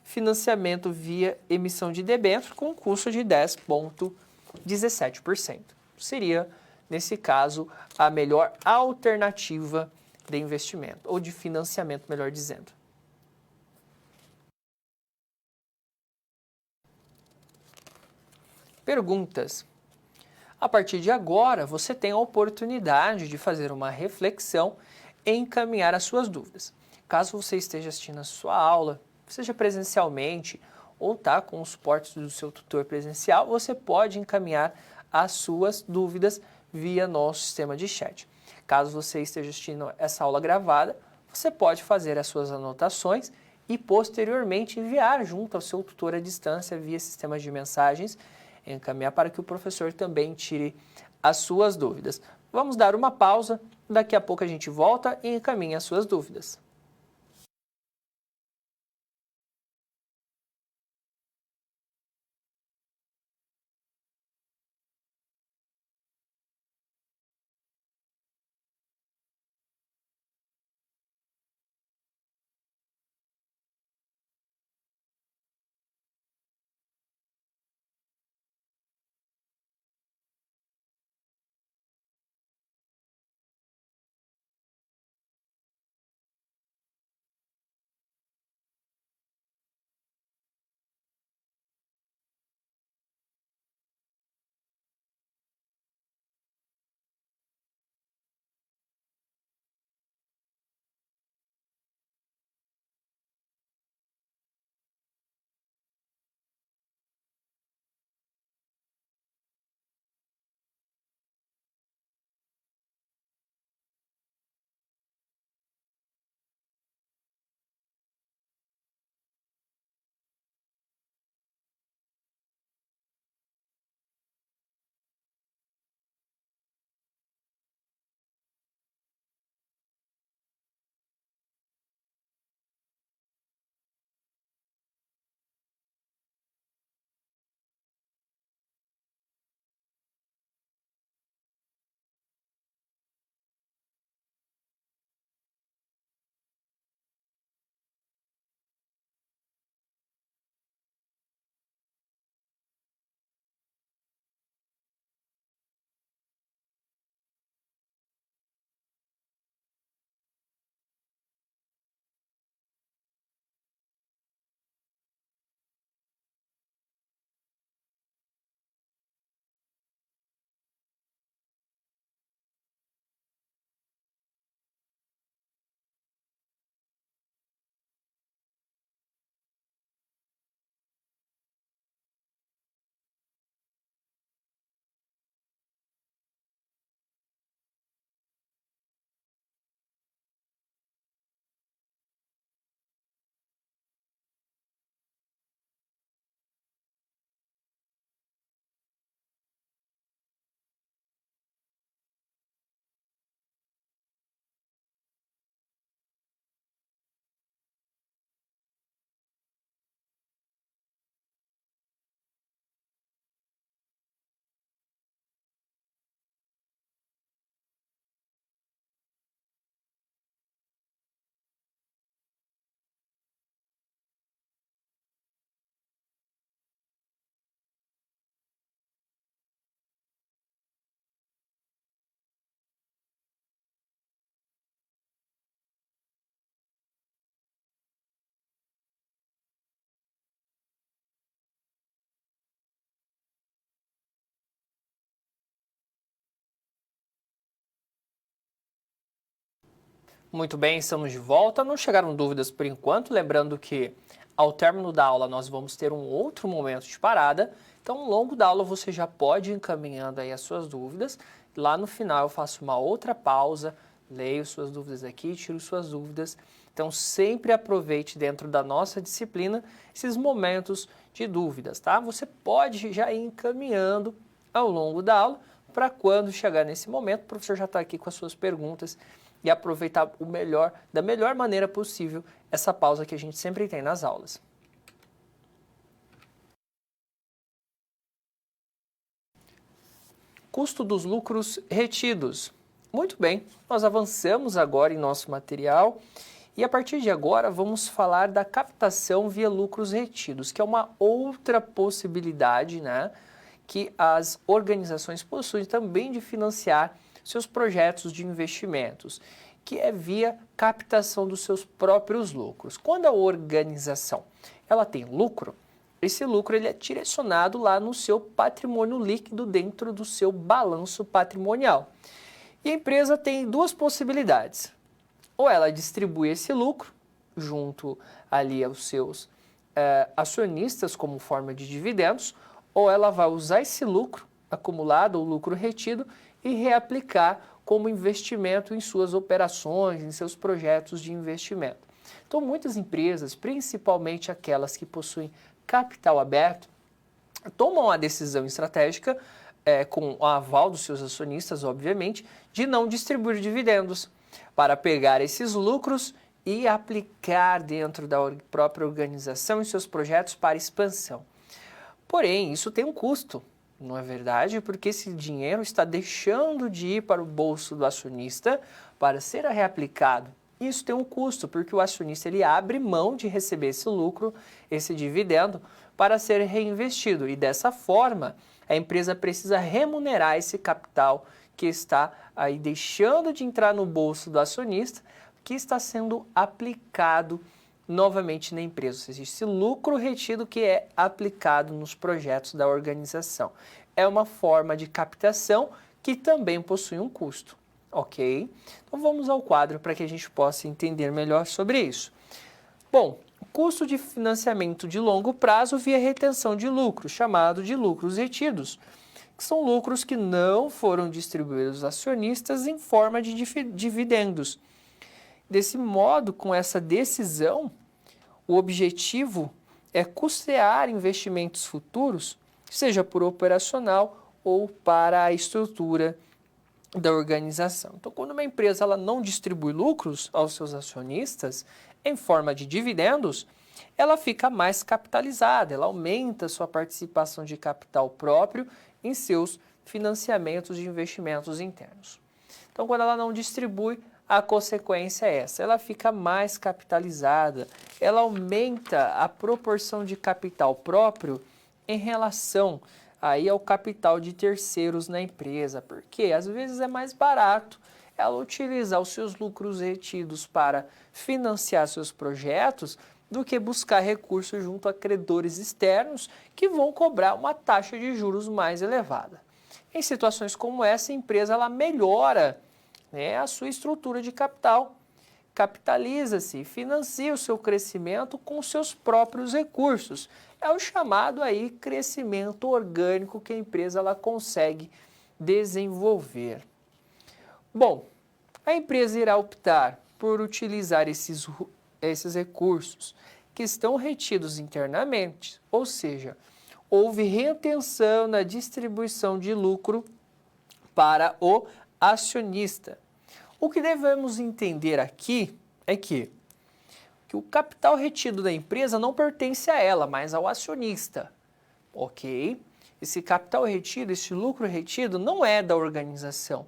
financiamento via emissão de debênture com custo de 10,17%. Seria, nesse caso, a melhor alternativa de investimento, ou de financiamento, melhor dizendo. Perguntas. A partir de agora, você tem a oportunidade de fazer uma reflexão e encaminhar as suas dúvidas. Caso você esteja assistindo a sua aula, seja presencialmente ou com o suporte do seu tutor presencial, você pode encaminhar as suas dúvidas via nosso sistema de chat. Caso você esteja assistindo essa aula gravada, você pode fazer as suas anotações e posteriormente enviar junto ao seu tutor à distância via sistema de mensagens, encaminhar para que o professor também tire as suas dúvidas. Vamos dar uma pausa, daqui a pouco a gente volta e encaminha as suas dúvidas. Muito bem, estamos de volta. Não chegaram dúvidas por enquanto, lembrando que ao término da aula nós vamos ter um outro momento de parada. Então, ao longo da aula você já pode ir encaminhando aí as suas dúvidas. Lá no final eu faço uma outra pausa, leio suas dúvidas aqui, tiro suas dúvidas. Então, sempre aproveite dentro da nossa disciplina esses momentos de dúvidas, tá? Você pode já ir encaminhando ao longo da aula para quando chegar nesse momento, o professor já está aqui com as suas perguntas e aproveitar da melhor maneira possível essa pausa que a gente sempre tem nas aulas. Custo dos lucros retidos. Muito bem, nós avançamos agora em nosso material e a partir de agora vamos falar da captação via lucros retidos, que é uma outra possibilidade, né, que as organizações possuem também de financiar seus projetos de investimentos, que é via captação dos seus próprios lucros. Quando a organização ela tem lucro, esse lucro ele é direcionado lá no seu patrimônio líquido dentro do seu balanço patrimonial. E a empresa tem duas possibilidades. Ou ela distribui esse lucro junto ali aos seus acionistas como forma de dividendos, ou ela vai usar esse lucro acumulado ou lucro retido e reaplicar como investimento em suas operações, em seus projetos de investimento. Então, muitas empresas, principalmente aquelas que possuem capital aberto, tomam a decisão estratégica, com o aval dos seus acionistas, obviamente, de não distribuir dividendos, para pegar esses lucros e aplicar dentro da própria organização em seus projetos para expansão. Porém, isso tem um custo, não é verdade? Porque esse dinheiro está deixando de ir para o bolso do acionista para ser reaplicado. Isso tem um custo, porque o acionista ele abre mão de receber esse lucro, esse dividendo, para ser reinvestido. E dessa forma, a empresa precisa remunerar esse capital que está aí deixando de entrar no bolso do acionista, que está sendo aplicado novamente na empresa. Ou seja, esse lucro retido que é aplicado nos projetos da organização. É uma forma de captação que também possui um custo. Ok? Então vamos ao quadro para que a gente possa entender melhor sobre isso. Bom, custo de financiamento de longo prazo via retenção de lucros, chamado de lucros retidos, que são lucros que não foram distribuídos aos acionistas em forma de dividendos. Desse modo, com essa decisão, o objetivo é custear investimentos futuros, seja por operacional ou para a estrutura da organização. Então, quando uma empresa ela não distribui lucros aos seus acionistas em forma de dividendos, ela fica mais capitalizada, ela aumenta sua participação de capital próprio em seus financiamentos de investimentos internos. Então, quando ela não distribui, a consequência é essa, ela fica mais capitalizada, ela aumenta a proporção de capital próprio em relação aí ao capital de terceiros na empresa, porque às vezes é mais barato ela utilizar os seus lucros retidos para financiar seus projetos do que buscar recursos junto a credores externos que vão cobrar uma taxa de juros mais elevada. Em situações como essa, a empresa ela melhora, né, a sua estrutura de capital, capitaliza-se e financia o seu crescimento com seus próprios recursos. É o chamado aí crescimento orgânico que a empresa ela consegue desenvolver. Bom, a empresa irá optar por utilizar esses recursos que estão retidos internamente, ou seja, houve retenção na distribuição de lucro para o acionista. O que devemos entender aqui é que o capital retido da empresa não pertence a ela, mas ao acionista, ok? Esse capital retido, esse lucro retido não é da organização,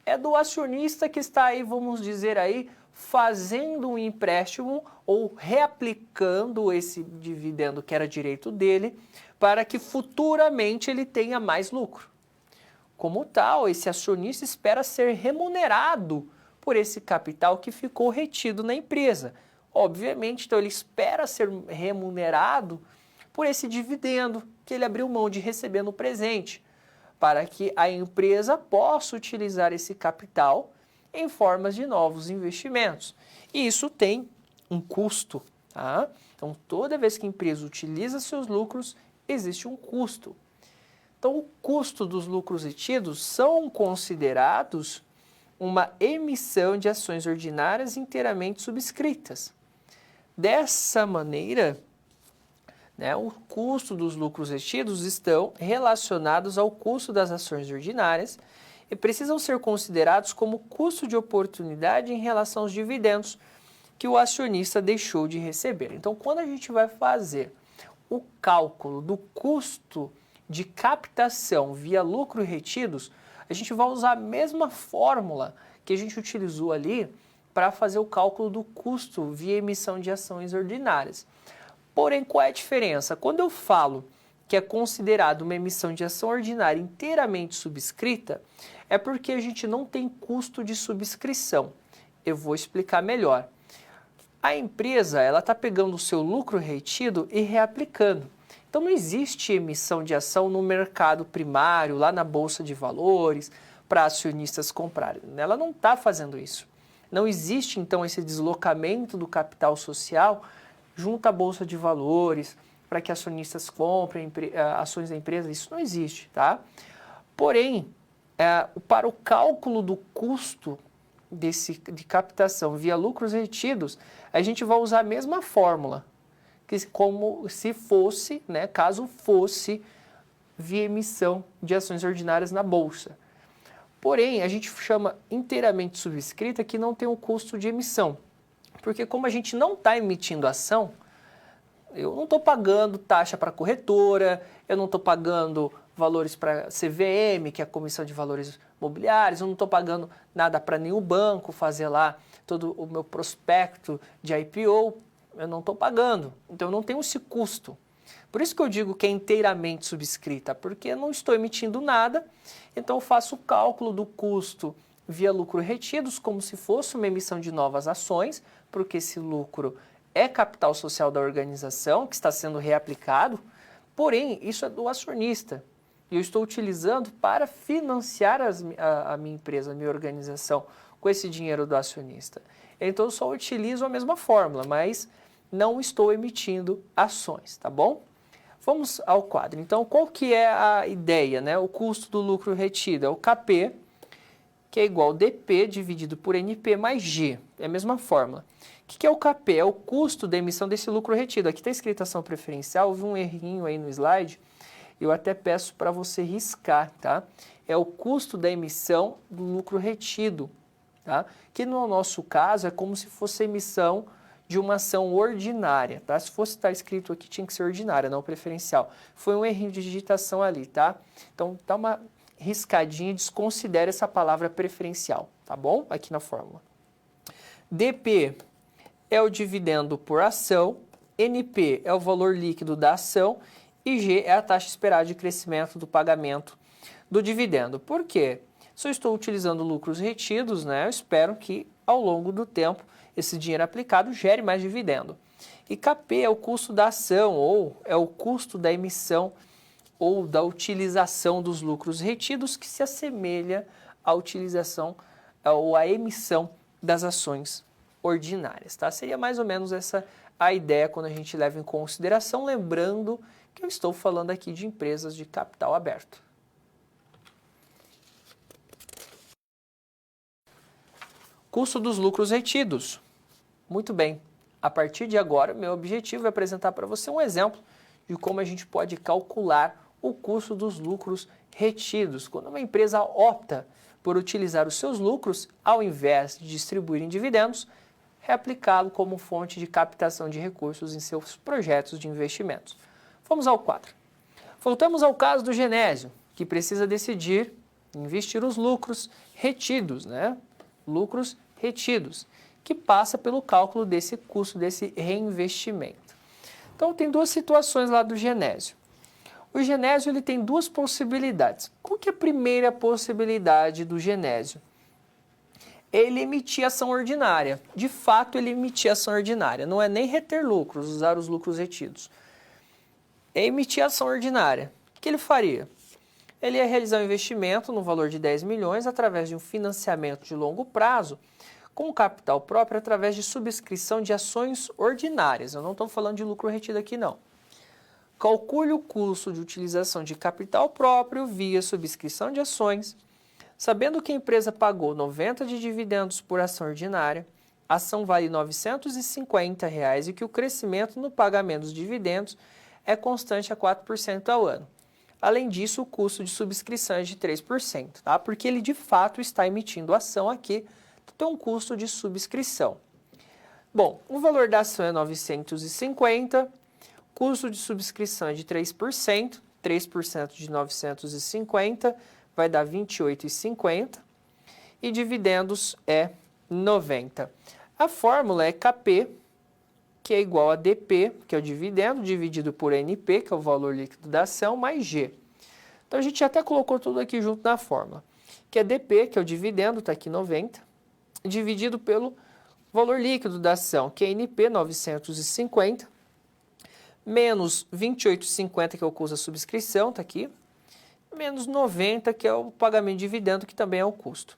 é do acionista que está aí, vamos dizer aí, fazendo um empréstimo ou reaplicando esse dividendo que era direito dele para que futuramente ele tenha mais lucro. Como tal, esse acionista espera ser remunerado por esse capital que ficou retido na empresa. Obviamente, então ele espera ser remunerado por esse dividendo que ele abriu mão de receber no presente, para que a empresa possa utilizar esse capital em formas de novos investimentos. E isso tem um custo, tá? Então, toda vez que a empresa utiliza seus lucros, existe um custo. Então, o custo dos lucros retidos são considerados uma emissão de ações ordinárias inteiramente subscritas. Dessa maneira, né? O custo dos lucros retidos estão relacionados ao custo das ações ordinárias e precisam ser considerados como custo de oportunidade em relação aos dividendos que o acionista deixou de receber. Então, quando a gente vai fazer o cálculo do custo de captação via lucros retidos, a gente vai usar a mesma fórmula que a gente utilizou ali para fazer o cálculo do custo via emissão de ações ordinárias. Porém, qual é a diferença? Quando eu falo que é considerado uma emissão de ação ordinária inteiramente subscrita, é porque a gente não tem custo de subscrição. Eu vou explicar melhor. A empresa está pegando o seu lucro retido e reaplicando. Então não existe emissão de ação no mercado primário, lá na Bolsa de Valores, para acionistas comprarem. Ela não está fazendo isso. Não existe, então, esse deslocamento do capital social junto à Bolsa de Valores, para que acionistas comprem ações da empresa. Isso não existe, tá? Porém, para o cálculo do custo de captação via lucros retidos, a gente vai usar a mesma fórmula, como se fosse, né, caso fosse via emissão de ações ordinárias na Bolsa. Porém, a gente chama inteiramente subscrita que não tem o custo de emissão, porque como a gente não está emitindo ação, eu não estou pagando taxa para corretora, eu não estou pagando valores para CVM, que é a Comissão de Valores Mobiliários, eu não estou pagando nada para nenhum banco fazer lá todo o meu prospecto de IPO, eu não estou pagando, então eu não tenho esse custo. Por isso que eu digo que é inteiramente subscrita, porque eu não estou emitindo nada, então eu faço o cálculo do custo via lucro retidos como se fosse uma emissão de novas ações, porque esse lucro é capital social da organização que está sendo reaplicado, porém isso é do acionista. E eu estou utilizando para financiar a minha empresa, a minha organização, com esse dinheiro do acionista. Então eu só utilizo a mesma fórmula, mas não estou emitindo ações, tá bom? Vamos ao quadro. Então, qual que é a ideia, né? O custo do lucro retido é o KP, que é igual a DP dividido por NP mais G. É a mesma fórmula. O que é o KP? É o custo da emissão desse lucro retido. Aqui está escrito ação preferencial, houve um errinho aí no slide. Eu até peço para você riscar, tá? É o custo da emissão do lucro retido, tá? Que no nosso caso é como se fosse a emissão de uma ação ordinária, tá? Se fosse estar escrito aqui, tinha que ser ordinária, não preferencial. Foi um errinho de digitação ali, tá? Então, dá uma riscadinha e desconsidere essa palavra preferencial, tá bom? Aqui na fórmula. DP é o dividendo por ação, NP é o valor líquido da ação e G é a taxa esperada de crescimento do pagamento do dividendo. Por quê? Se eu estou utilizando lucros retidos, né, eu espero que ao longo do tempo esse dinheiro aplicado gere mais dividendo. E KP é o custo da ação, ou é o custo da emissão ou da utilização dos lucros retidos, que se assemelha à utilização ou à emissão das ações ordinárias, tá? Seria mais ou menos essa a ideia quando a gente leva em consideração, lembrando que eu estou falando aqui de empresas de capital aberto. Custo dos lucros retidos. Muito bem, a partir de agora, meu objetivo é apresentar para você um exemplo de como a gente pode calcular o custo dos lucros retidos. Quando uma empresa opta por utilizar os seus lucros, ao invés de distribuir em dividendos, reaplicá-lo como fonte de captação de recursos em seus projetos de investimentos. Vamos ao quadro. Voltamos ao caso do Genésio, que precisa decidir investir os lucros retidos, né? Lucros retidos, que passa pelo cálculo desse custo, desse reinvestimento. Então, tem duas situações lá do Genésio. O Genésio ele tem duas possibilidades. Qual que é a primeira possibilidade do Genésio? Ele emitir ação ordinária. De fato, ele emitir ação ordinária. Não é nem reter lucros, usar os lucros retidos. É emitir ação ordinária. O que ele faria? Ele ia realizar um investimento no valor de 10 milhões através de um financiamento de longo prazo com capital próprio através de subscrição de ações ordinárias. Eu não estou falando de lucro retido aqui, não. Calcule o custo de utilização de capital próprio via subscrição de ações. Sabendo que a empresa pagou 90 de dividendos por ação ordinária, a ação vale R$ 950 e que o crescimento no pagamento dos dividendos é constante a 4% ao ano. Além disso, o custo de subscrição é de 3%, tá? Porque ele de fato está emitindo ação aqui, então tem um custo de subscrição. Bom, o valor da ação é 950, custo de subscrição é de 3%, 3% de 950 vai dar 28,50 e dividendos é 90. A fórmula é KP, que é igual a DP, que é o dividendo, dividido por NP, que é o valor líquido da ação, mais G. Então, a gente até colocou tudo aqui junto na fórmula, que é DP, que é o dividendo, está aqui 90, dividido pelo valor líquido da ação, que é NP, 950, menos 28,50, que é o custo da subscrição, está aqui, menos 90, que é o pagamento de dividendo, que também é o custo.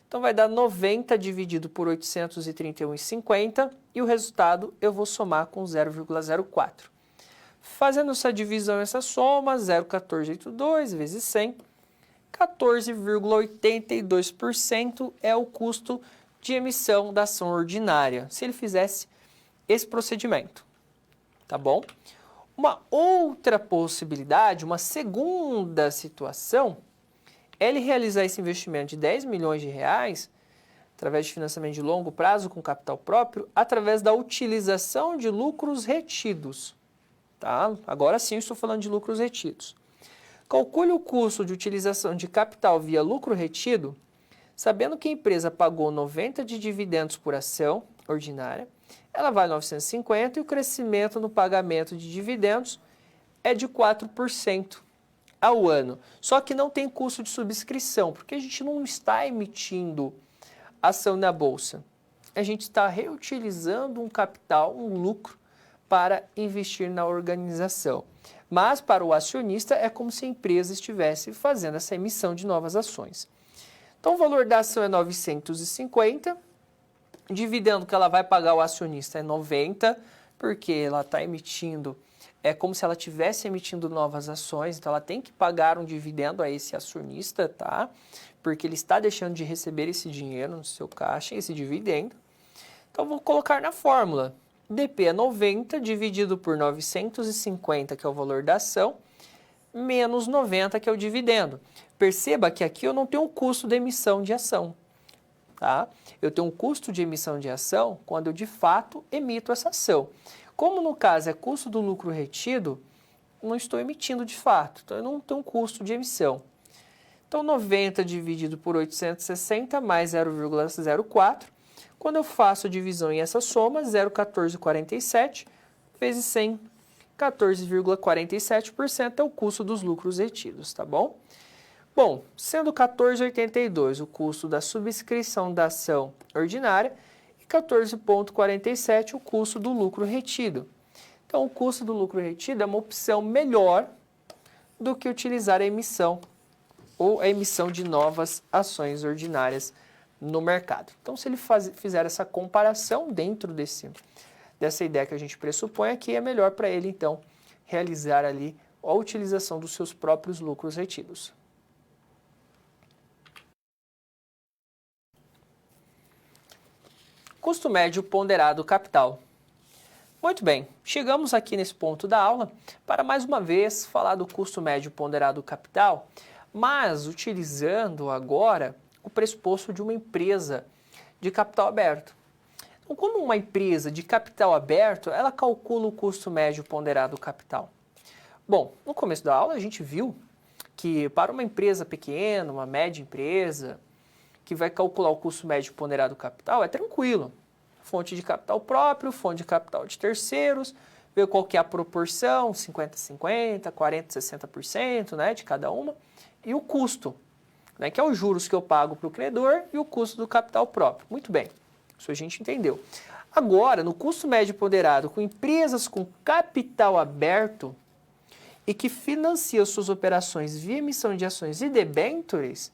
Então, vai dar 90 dividido por 831,50 e o resultado eu vou somar com 0,04. Fazendo essa divisão, essa soma, 0,1482 vezes 100, 14,82% é o custo de emissão da ação ordinária, se ele fizesse esse procedimento, tá bom? Uma outra possibilidade, uma segunda situação, é ele realizar esse investimento de 10 milhões de reais, através de financiamento de longo prazo com capital próprio, através da utilização de lucros retidos. Tá? Agora sim eu estou falando de lucros retidos. Calcule o custo de utilização de capital via lucro retido, sabendo que a empresa pagou 90 de dividendos por ação ordinária, ela vale 950 e o crescimento no pagamento de dividendos é de 4% ao ano. Só que não tem custo de subscrição, porque a gente não está emitindo ação na bolsa. A gente está reutilizando um capital, um lucro, para investir na organização. Mas para o acionista é como se a empresa estivesse fazendo essa emissão de novas ações. Então o valor da ação é 950, o dividendo que ela vai pagar ao acionista é 90, porque ela está emitindo, é como se ela estivesse emitindo novas ações, então ela tem que pagar um dividendo a esse acionista, tá? Porque ele está deixando de receber esse dinheiro no seu caixa, esse dividendo. Então vou colocar na fórmula. DP é 90 dividido por 950, que é o valor da ação, menos 90, que é o dividendo. Perceba que aqui eu não tenho o custo de emissão de ação, tá? Eu tenho um custo de emissão de ação quando eu de fato emito essa ação. Como no caso é custo do lucro retido, não estou emitindo de fato, então eu não tenho um custo de emissão. Então 90 dividido por 860 mais 0,04, quando eu faço a divisão em essa soma, 0,1447 vezes 100, 14,47% é o custo dos lucros retidos, tá bom? Bom, sendo 14,82 o custo da subscrição da ação ordinária e 14,47 o custo do lucro retido. Então, o custo do lucro retido é uma opção melhor do que utilizar a emissão ou a emissão de novas ações ordinárias no mercado. Então, se ele fizer essa comparação dentro dessa ideia que a gente pressupõe aqui, é melhor para ele, então, realizar ali a utilização dos seus próprios lucros retidos. Custo médio ponderado capital. Muito bem, chegamos aqui nesse ponto da aula para mais uma vez falar do custo médio ponderado capital, mas utilizando agora o pressuposto de uma empresa de capital aberto. Então, como uma empresa de capital aberto, ela calcula o custo médio ponderado capital. Bom, no começo da aula a gente viu que para uma empresa pequena, uma média empresa, que vai calcular o custo médio ponderado capital, é tranquilo. Fonte de capital próprio, fonte de capital de terceiros, ver qual que é a proporção, 50-50, 40-60%, né, de cada uma, e o custo, né, que é os juros que eu pago para o credor e o custo do capital próprio. Muito bem, isso a gente entendeu. Agora, no custo médio ponderado com empresas com capital aberto e que financiam suas operações via emissão de ações e debêntures,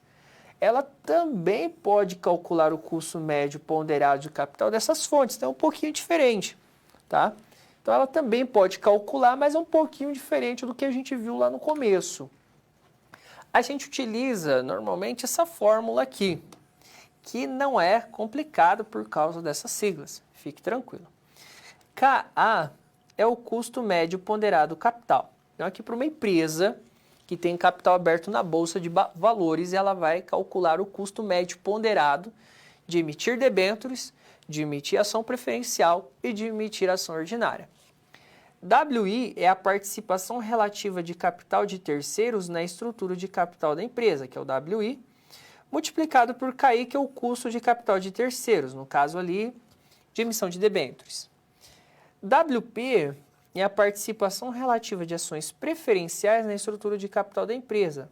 ela também pode calcular o custo médio ponderado de capital dessas fontes, então é um pouquinho diferente, tá? Então ela também pode calcular, mas é um pouquinho diferente do que a gente viu lá no começo. A gente utiliza normalmente essa fórmula aqui, que não é complicado por causa dessas siglas, fique tranquilo. KA é o custo médio ponderado capital. Então, aqui para uma empresa que tem capital aberto na Bolsa de Valores, ela vai calcular o custo médio ponderado de emitir debêntures, de emitir ação preferencial e de emitir ação ordinária. WI é a participação relativa de capital de terceiros na estrutura de capital da empresa, que é o WI, multiplicado por KI, que é o custo de capital de terceiros, no caso ali de emissão de debêntures. WP é a participação relativa de ações preferenciais na estrutura de capital da empresa,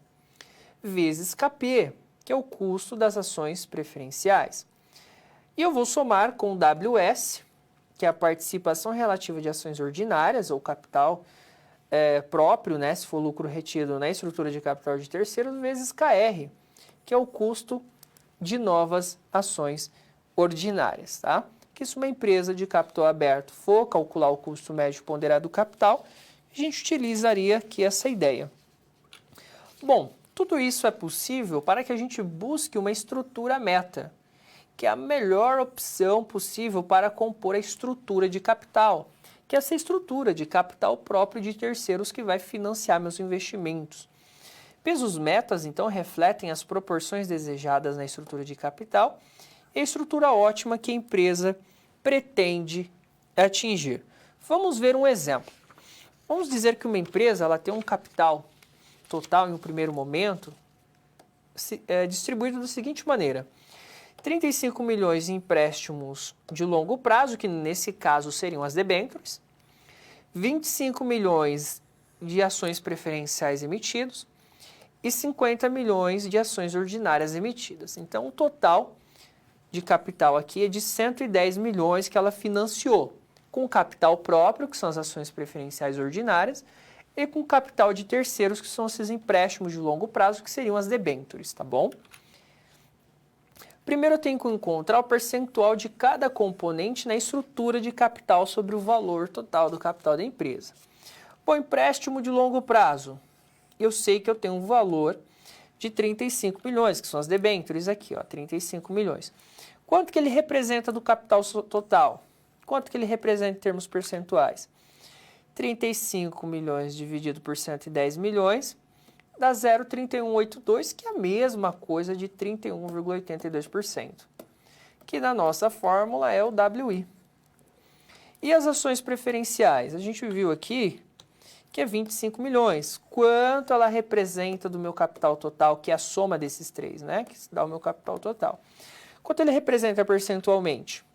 vezes KP, que é o custo das ações preferenciais. E eu vou somar com WS, que é a participação relativa de ações ordinárias, ou capital próprio, né, se for lucro retido na estrutura de capital de terceiros, vezes KR, que é o custo de novas ações ordinárias, tá? Que se uma empresa de capital aberto for calcular o custo médio ponderado do capital, a gente utilizaria aqui essa ideia. Bom, tudo isso é possível para que a gente busque uma estrutura meta, que é a melhor opção possível para compor a estrutura de capital, que é essa estrutura de capital próprio de terceiros que vai financiar meus investimentos. Pesos metas, então, refletem as proporções desejadas na estrutura de capital e a estrutura ótima que a empresa pretende atingir. Vamos ver um exemplo. Vamos dizer que uma empresa ela tem um capital total em um primeiro momento distribuído da seguinte maneira: 35 milhões em empréstimos de longo prazo, que nesse caso seriam as debêntures, 25 milhões de ações preferenciais emitidos e 50 milhões de ações ordinárias emitidas. Então, o total de capital aqui é de 110 milhões que ela financiou, com capital próprio, que são as ações preferenciais ordinárias, e com capital de terceiros, que são esses empréstimos de longo prazo, que seriam as debêntures, tá bom? Primeiro eu tenho que encontrar o percentual de cada componente na estrutura de capital sobre o valor total do capital da empresa. Bom, empréstimo de longo prazo, eu sei que eu tenho um valor de 35 milhões, que são as debêntures aqui, ó, 35 milhões. Quanto que ele representa do capital total? Quanto que ele representa em termos percentuais? 35 milhões dividido por 110 milhões dá 0,3182, que é a mesma coisa de 31,82%, que na nossa fórmula é o WI. E as ações preferenciais? A gente viu aqui que é 25 milhões. Quanto ela representa do meu capital total, que é a soma desses três, né? Que dá o meu capital total. Quanto ele representa percentualmente?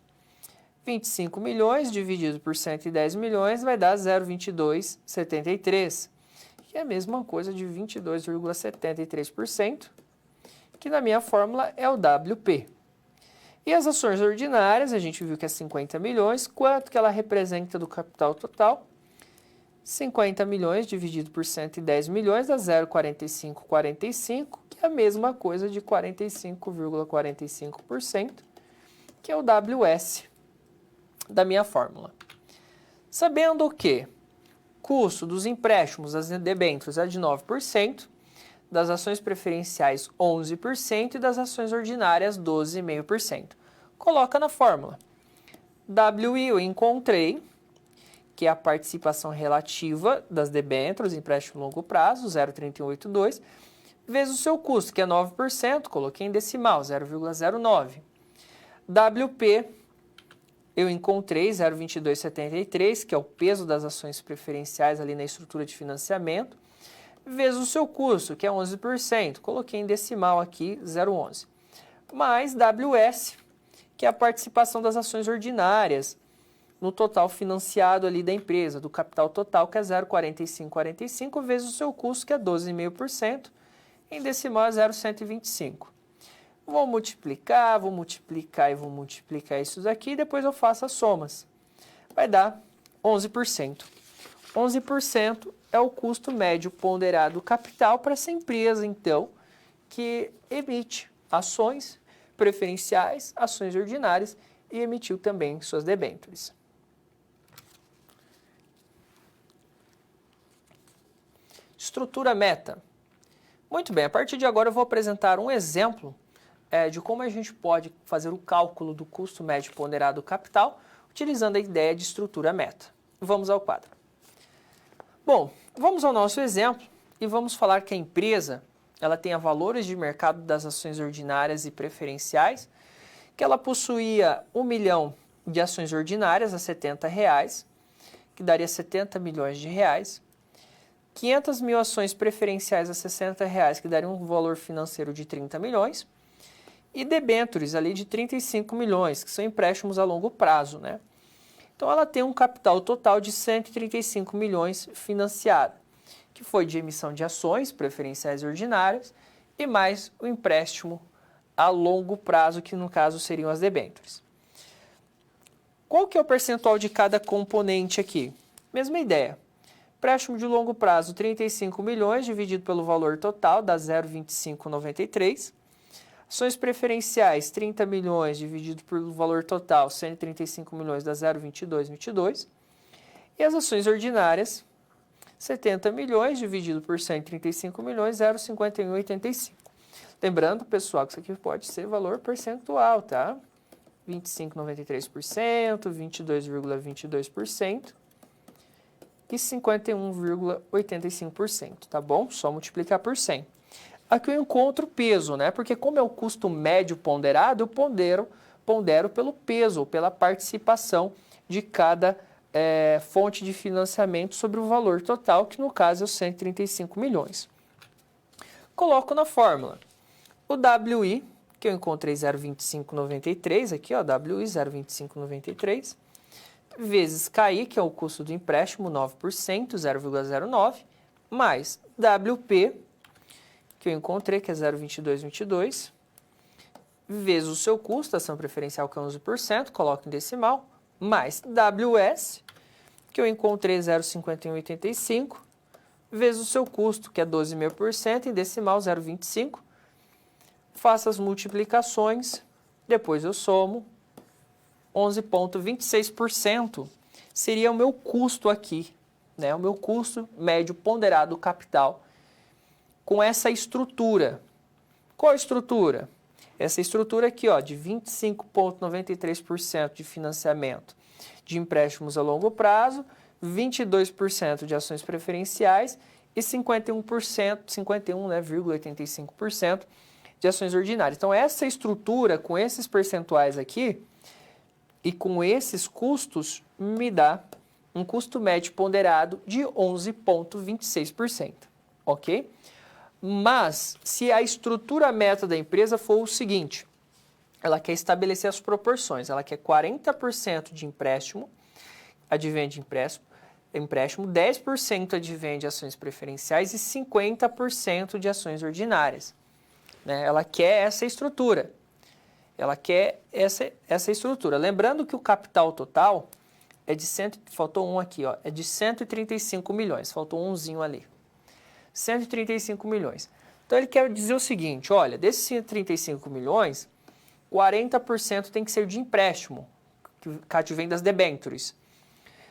25 milhões dividido por 110 milhões vai dar 0,2273, que é a mesma coisa de 22,73%, que na minha fórmula é o WP. E as ações ordinárias, a gente viu que é 50 milhões. Quanto que ela representa do capital total? 50 milhões dividido por 110 milhões dá 0,4545, que é a mesma coisa de 45,45%, que é o WS da minha fórmula. Sabendo que custo dos empréstimos, das debêntures, é de 9%, das ações preferenciais 11% e das ações ordinárias 12,5%. Coloca na fórmula. WI eu encontrei, que é a participação relativa das debêntures, empréstimo longo prazo, 0,3182, vezes o seu custo, que é 9%, coloquei em decimal, 0,09. WP, eu encontrei 0,2273, que é o peso das ações preferenciais ali na estrutura de financiamento, vezes o seu custo, que é 11%, coloquei em decimal aqui, 0,11. Mais WS, que é a participação das ações ordinárias, no total financiado ali da empresa, do capital total, que é 0,4545, vezes o seu custo, que é 12,5%, em decimal é 0,125. Vou multiplicar e vou multiplicar isso daqui, e depois eu faço as somas. Vai dar 11%. 11% é o custo médio ponderado capital para essa empresa, então, que emite ações preferenciais, ações ordinárias e emitiu também suas debêntures. Estrutura meta. Muito bem, a partir de agora eu vou apresentar um exemplo de como a gente pode fazer o cálculo do custo médio ponderado capital utilizando a ideia de estrutura meta. vamos ao quadro. Bom, vamos ao nosso exemplo e vamos falar que a empresa ela tem valores de mercado das ações ordinárias e preferenciais, que ela possuía 1 milhão de ações ordinárias a R$70, que daria 70 milhões de reais, 500 mil ações preferenciais a R$60, que daria um valor financeiro de 30 milhões, e debêntures ali de 35 milhões, que são empréstimos a longo prazo, né? Então, ela tem um capital total de 135 milhões financiado, que foi de emissão de ações preferenciais ordinárias e mais o empréstimo a longo prazo, que no caso seriam as debêntures. Qual que é o percentual de cada componente aqui? Mesma ideia. Empréstimo de longo prazo, 35 milhões, dividido pelo valor total, dá 0,2593. Ações preferenciais, 30 milhões, dividido pelo valor total, 135 milhões, dá 0,2222. E as ações ordinárias, 70 milhões, dividido por 135 milhões, 0,5185. Lembrando, pessoal, que isso aqui pode ser valor percentual, tá? 25,93%, 22,22% e 51,85%, tá bom? Só multiplicar por 100. Aqui eu encontro o peso, né? Porque como é o custo médio ponderado, eu pondero pelo peso, ou pela participação de cada fonte de financiamento sobre o valor total, que no caso é os 135 milhões. Coloco na fórmula o WI, que eu encontrei 0,2593, aqui ó, WI 0,2593, vezes KI, que é o custo do empréstimo, 9%, 0,09, mais WP, que eu encontrei, que é 0,2222, vezes o seu custo, ação preferencial, que é 11%, coloco em decimal, mais WS, que eu encontrei 0,5185, vezes o seu custo, que é 12,5%, em decimal, 0,25. Faço as multiplicações, depois eu somo, 11,26% seria o meu custo aqui, né? O meu custo médio ponderado do capital, com essa estrutura. Qual a estrutura? Essa estrutura aqui, ó, de 25,93% de financiamento de empréstimos a longo prazo, 22% de ações preferenciais e 51,85% de ações ordinárias. Então, essa estrutura, com esses percentuais aqui e com esses custos, me dá um custo médio ponderado de 11,26%, ok? Mas, se a estrutura meta da empresa for o seguinte, ela quer estabelecer as proporções, ela quer 40% de empréstimo, advém de empréstimo, 10% advém de ações preferenciais e 50% de ações ordinárias. Né? Ela quer essa estrutura, ela quer essa estrutura. Lembrando que o capital total é de faltou um aqui, ó, é de 135 milhões, faltou umzinho ali. 135 milhões. Então, ele quer dizer o seguinte, olha, desses 135 milhões, 40% tem que ser de empréstimo, que advém das debêntures.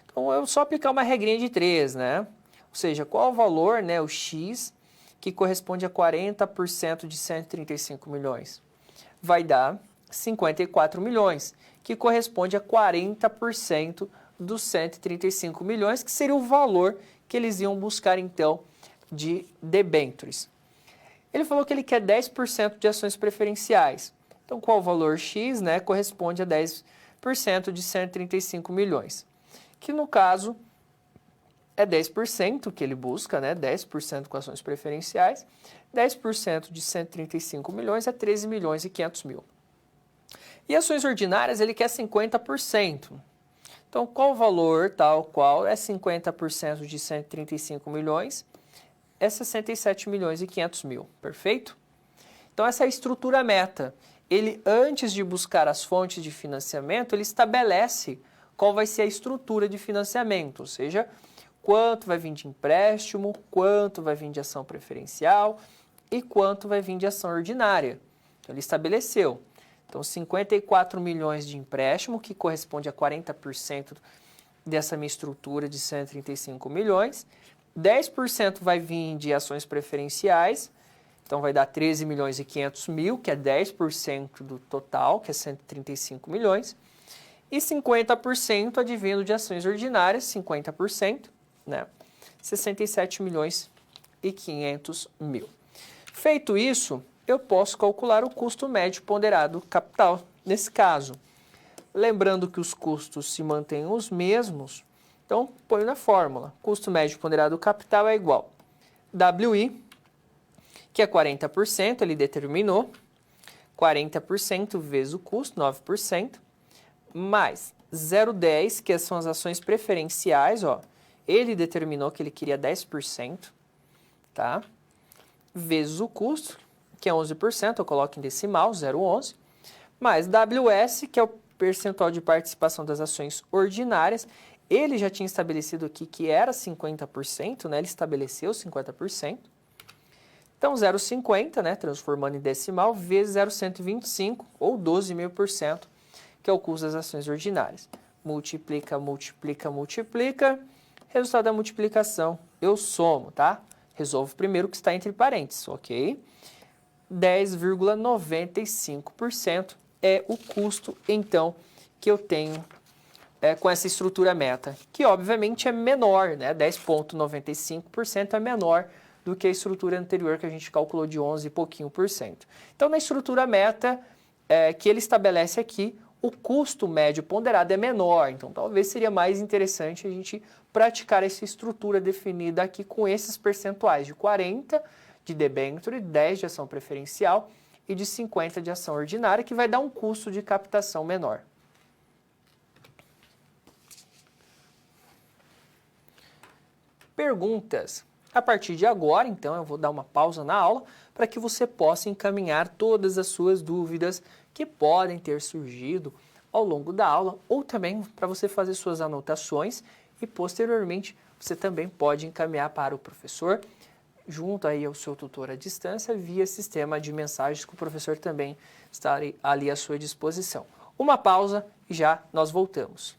Então, eu só aplicar uma regrinha de 3, né? Ou seja, qual o valor, né, o X, que corresponde a 40% de 135 milhões? Vai dar 54 milhões, que corresponde a 40% dos 135 milhões, que seria o valor que eles iam buscar, então, de debêntures. Ele falou que ele quer 10% de ações preferenciais. Então, qual o valor X, né, corresponde a 10% de 135 milhões? Que, no caso, é 10% que ele busca, né, 10% com ações preferenciais. 10% de 135 milhões é 13 milhões e 500 mil. E ações ordinárias, ele quer 50%. Então, qual o valor tal qual é 50% de 135 milhões? É 67 milhões e 500 mil, perfeito? Então, essa é a estrutura meta. Ele, antes de buscar as fontes de financiamento, ele estabelece qual vai ser a estrutura de financiamento, ou seja, quanto vai vir de empréstimo, quanto vai vir de ação preferencial e quanto vai vir de ação ordinária. Então, ele estabeleceu. Então, 54 milhões de empréstimo, que corresponde a 40% dessa minha estrutura de 135 milhões. 10% vai vir de ações preferenciais, então vai dar 13 milhões e 500 mil, que é 10% do total, que é 135 milhões. E 50% advindo de ações ordinárias, 50%, né? 67 milhões e 500 mil. Feito isso, eu posso calcular o custo médio ponderado capital nesse caso. Lembrando que os custos se mantêm os mesmos, então ponho na fórmula. Custo médio ponderado capital é igual WI, que é 40%, ele determinou, 40% vezes o custo, 9%, mais 0,10, que são as ações preferenciais, ó, ele determinou que ele queria 10%, tá? Vezes o custo, que é 11%, eu coloco em decimal, 0,11, mais WS, que é o percentual de participação das ações ordinárias, ele já tinha estabelecido aqui que era 50%, né? Ele estabeleceu 50%. Então, 0,50, né? Transformando em decimal, vezes 0,125, ou 12.000%, que é o custo das ações ordinárias. Multiplica, multiplica, multiplica. Resultado da multiplicação, eu somo, tá? Resolvo primeiro o que está entre parênteses, ok? 10,95% é o custo, então, que eu tenho com essa estrutura meta, que obviamente é menor, né? 10,95% é menor do que a estrutura anterior que a gente calculou de 11 e pouquinho por cento. Então, na estrutura meta que ele estabelece aqui, o custo médio ponderado é menor, então talvez seria mais interessante a gente praticar essa estrutura definida aqui com esses percentuais de 40 de debênture, 10 de ação preferencial e de 50 de ação ordinária, que vai dar um custo de captação menor. Perguntas. A partir de agora, então, eu vou dar uma pausa na aula para que você possa encaminhar todas as suas dúvidas que podem ter surgido ao longo da aula ou também para você fazer suas anotações e posteriormente você também pode encaminhar para o professor junto aí ao seu tutor à distância via sistema de mensagens que o professor também está ali à sua disposição. Uma pausa e já nós voltamos.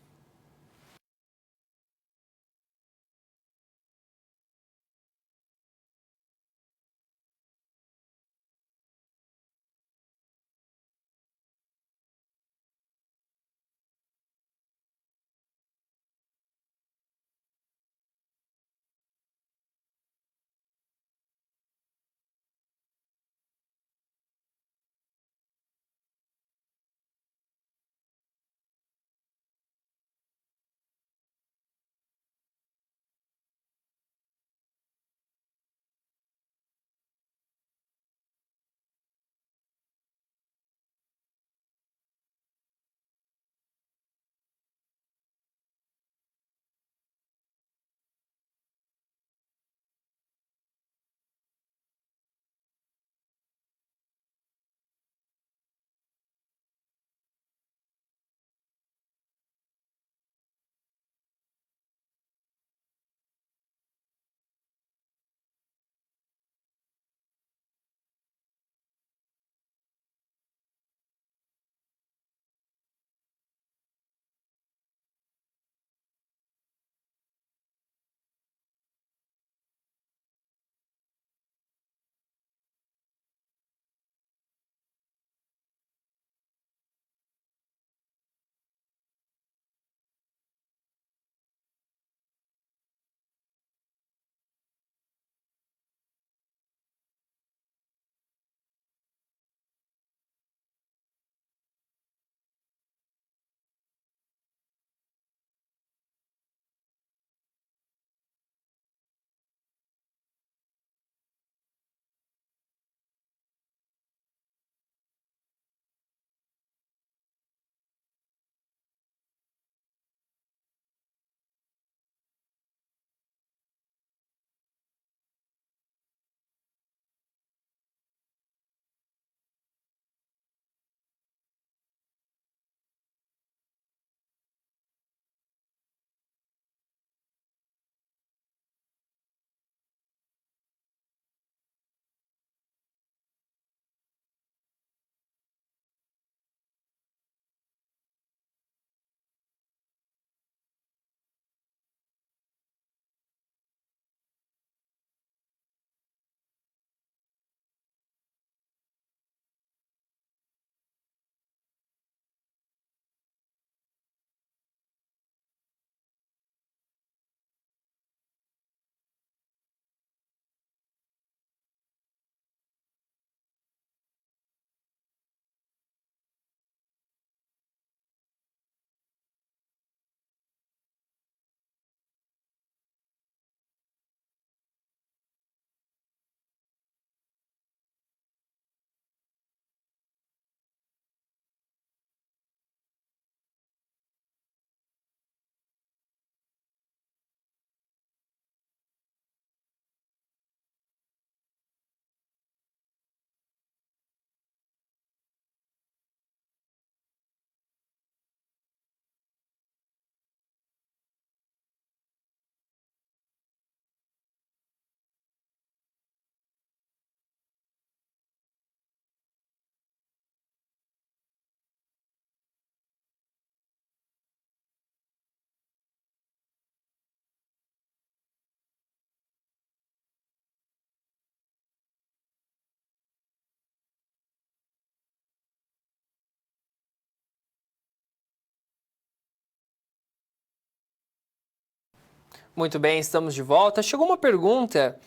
Muito bem, estamos de volta. Chegou uma pergunta,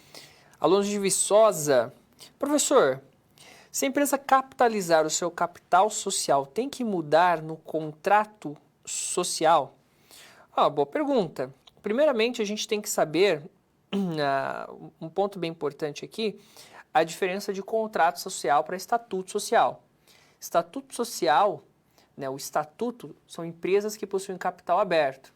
aluno de Viçosa. Professor, se a empresa capitalizar o seu capital social, tem que mudar no contrato social? Boa pergunta. Primeiramente, a gente tem que saber, um ponto bem importante aqui, a diferença de contrato social para estatuto social. Estatuto social, né, o estatuto, são empresas que possuem capital aberto.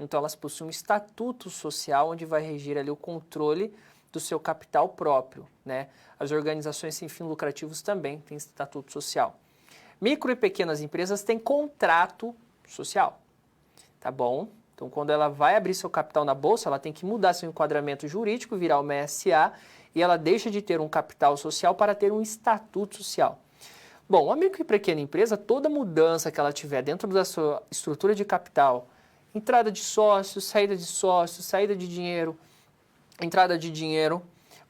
Então, elas possuem um estatuto social onde vai regir ali o controle do seu capital próprio, né? As organizações sem fins lucrativos também têm estatuto social. Micro e pequenas empresas têm contrato social, tá bom? Então, quando ela vai abrir seu capital na bolsa, ela tem que mudar seu enquadramento jurídico, virar uma SA, e ela deixa de ter um capital social para ter um estatuto social. Bom, a micro e pequena empresa, toda mudança que ela tiver dentro da sua estrutura de capital, entrada de sócios, saída de dinheiro, entrada de dinheiro,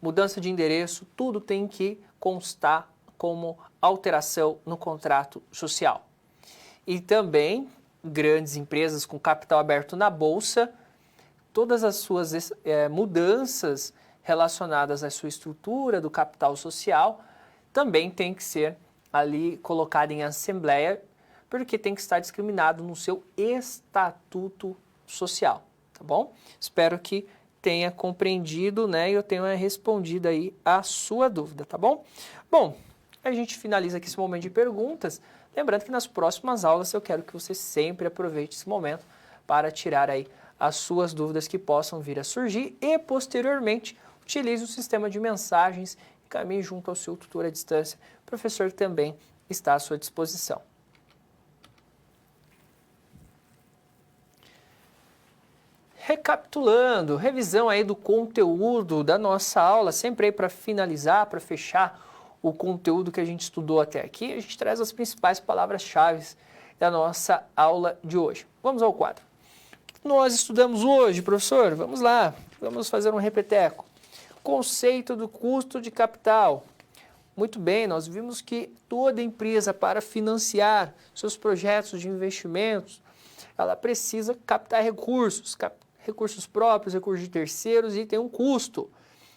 mudança de endereço, tudo tem que constar como alteração no contrato social. E também, grandes empresas com capital aberto na bolsa, todas as suas mudanças relacionadas à sua estrutura do capital social também tem que ser ali colocada em assembleia, porque tem que estar discriminado no seu estatuto social, tá bom? Espero que tenha compreendido, né, e eu tenha respondido aí a sua dúvida, tá bom? Bom, a gente finaliza aqui esse momento de perguntas, lembrando que nas próximas aulas eu quero que você sempre aproveite esse momento para tirar aí as suas dúvidas que possam vir a surgir e, posteriormente, utilize o sistema de mensagens e caminhe junto ao seu tutor à distância. O professor também está à sua disposição. Recapitulando, revisão aí do conteúdo da nossa aula, sempre aí para finalizar, para fechar o conteúdo que a gente estudou até aqui, a gente traz as principais palavras-chave da nossa aula de hoje. Vamos ao quadro. O que nós estudamos hoje, professor? Vamos lá, vamos fazer um repeteco. Conceito do custo de capital. Muito bem, nós vimos que toda empresa, para financiar seus projetos de investimentos, ela precisa captar recursos próprios, recursos de terceiros, e tem um custo.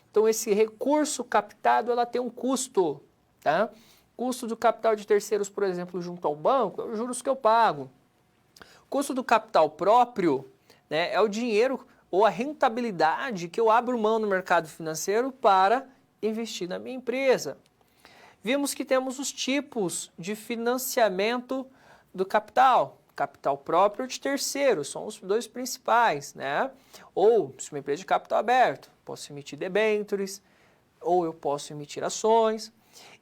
Então, esse recurso captado, ela tem um custo, tá? Custo do capital de terceiros, por exemplo, junto ao banco, é os juros que eu pago. Custo do capital próprio, né, é o dinheiro ou a rentabilidade que eu abro mão no mercado financeiro para investir na minha empresa. Vimos que temos os tipos de financiamento do capital. Capital próprio ou de terceiro, são os dois principais, né? Ou, se uma empresa de capital aberto, posso emitir debêntures, ou eu posso emitir ações.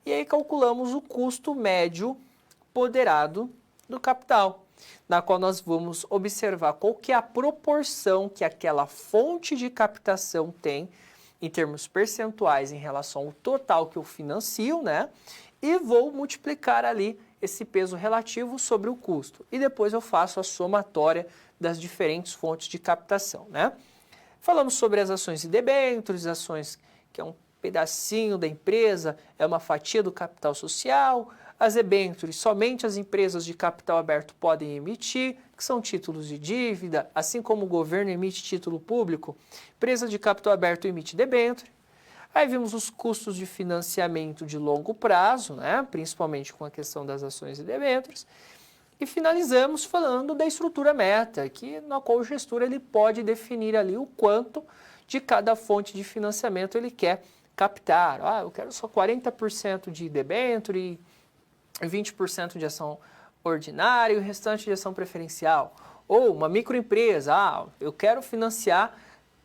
E aí calculamos o custo médio ponderado do capital, na qual nós vamos observar qual que é a proporção que aquela fonte de captação tem em termos percentuais em relação ao total que eu financio, né? E vou multiplicar ali esse peso relativo sobre o custo. E depois eu faço a somatória das diferentes fontes de captação, né? Falamos sobre as ações e debêntures, ações que é um pedacinho da empresa, é uma fatia do capital social. As debêntures, somente as empresas de capital aberto podem emitir, que são títulos de dívida, assim como o governo emite título público, empresa de capital aberto emite debênture. Aí vimos os custos de financiamento de longo prazo, né? Principalmente com a questão das ações e debêntures. E finalizamos falando da estrutura meta, na qual o gestor ele pode definir ali o quanto de cada fonte de financiamento ele quer captar. Eu quero só 40% de debênture, 20% de ação ordinária e o restante de ação preferencial. Ou uma microempresa, eu quero financiar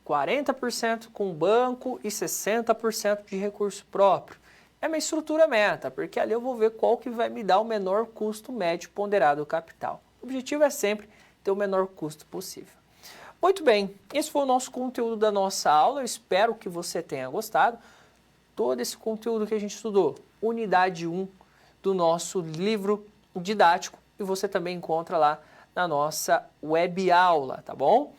40% com o banco e 60% de recurso próprio. É uma estrutura meta, porque ali eu vou ver qual que vai me dar o menor custo médio ponderado do capital. O objetivo é sempre ter o menor custo possível. Muito bem, esse foi o nosso conteúdo da nossa aula, eu espero que você tenha gostado. Todo esse conteúdo que a gente estudou, unidade 1 do nosso livro didático, e você também encontra lá na nossa web aula, tá bom?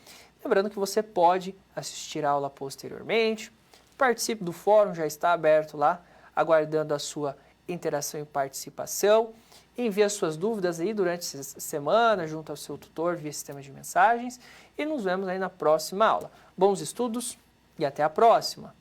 Lembrando que você pode assistir a aula posteriormente, participe do fórum, já está aberto lá, aguardando a sua interação e participação. Envie as suas dúvidas aí durante essa semana junto ao seu tutor via sistema de mensagens e nos vemos aí na próxima aula. Bons estudos e até a próxima!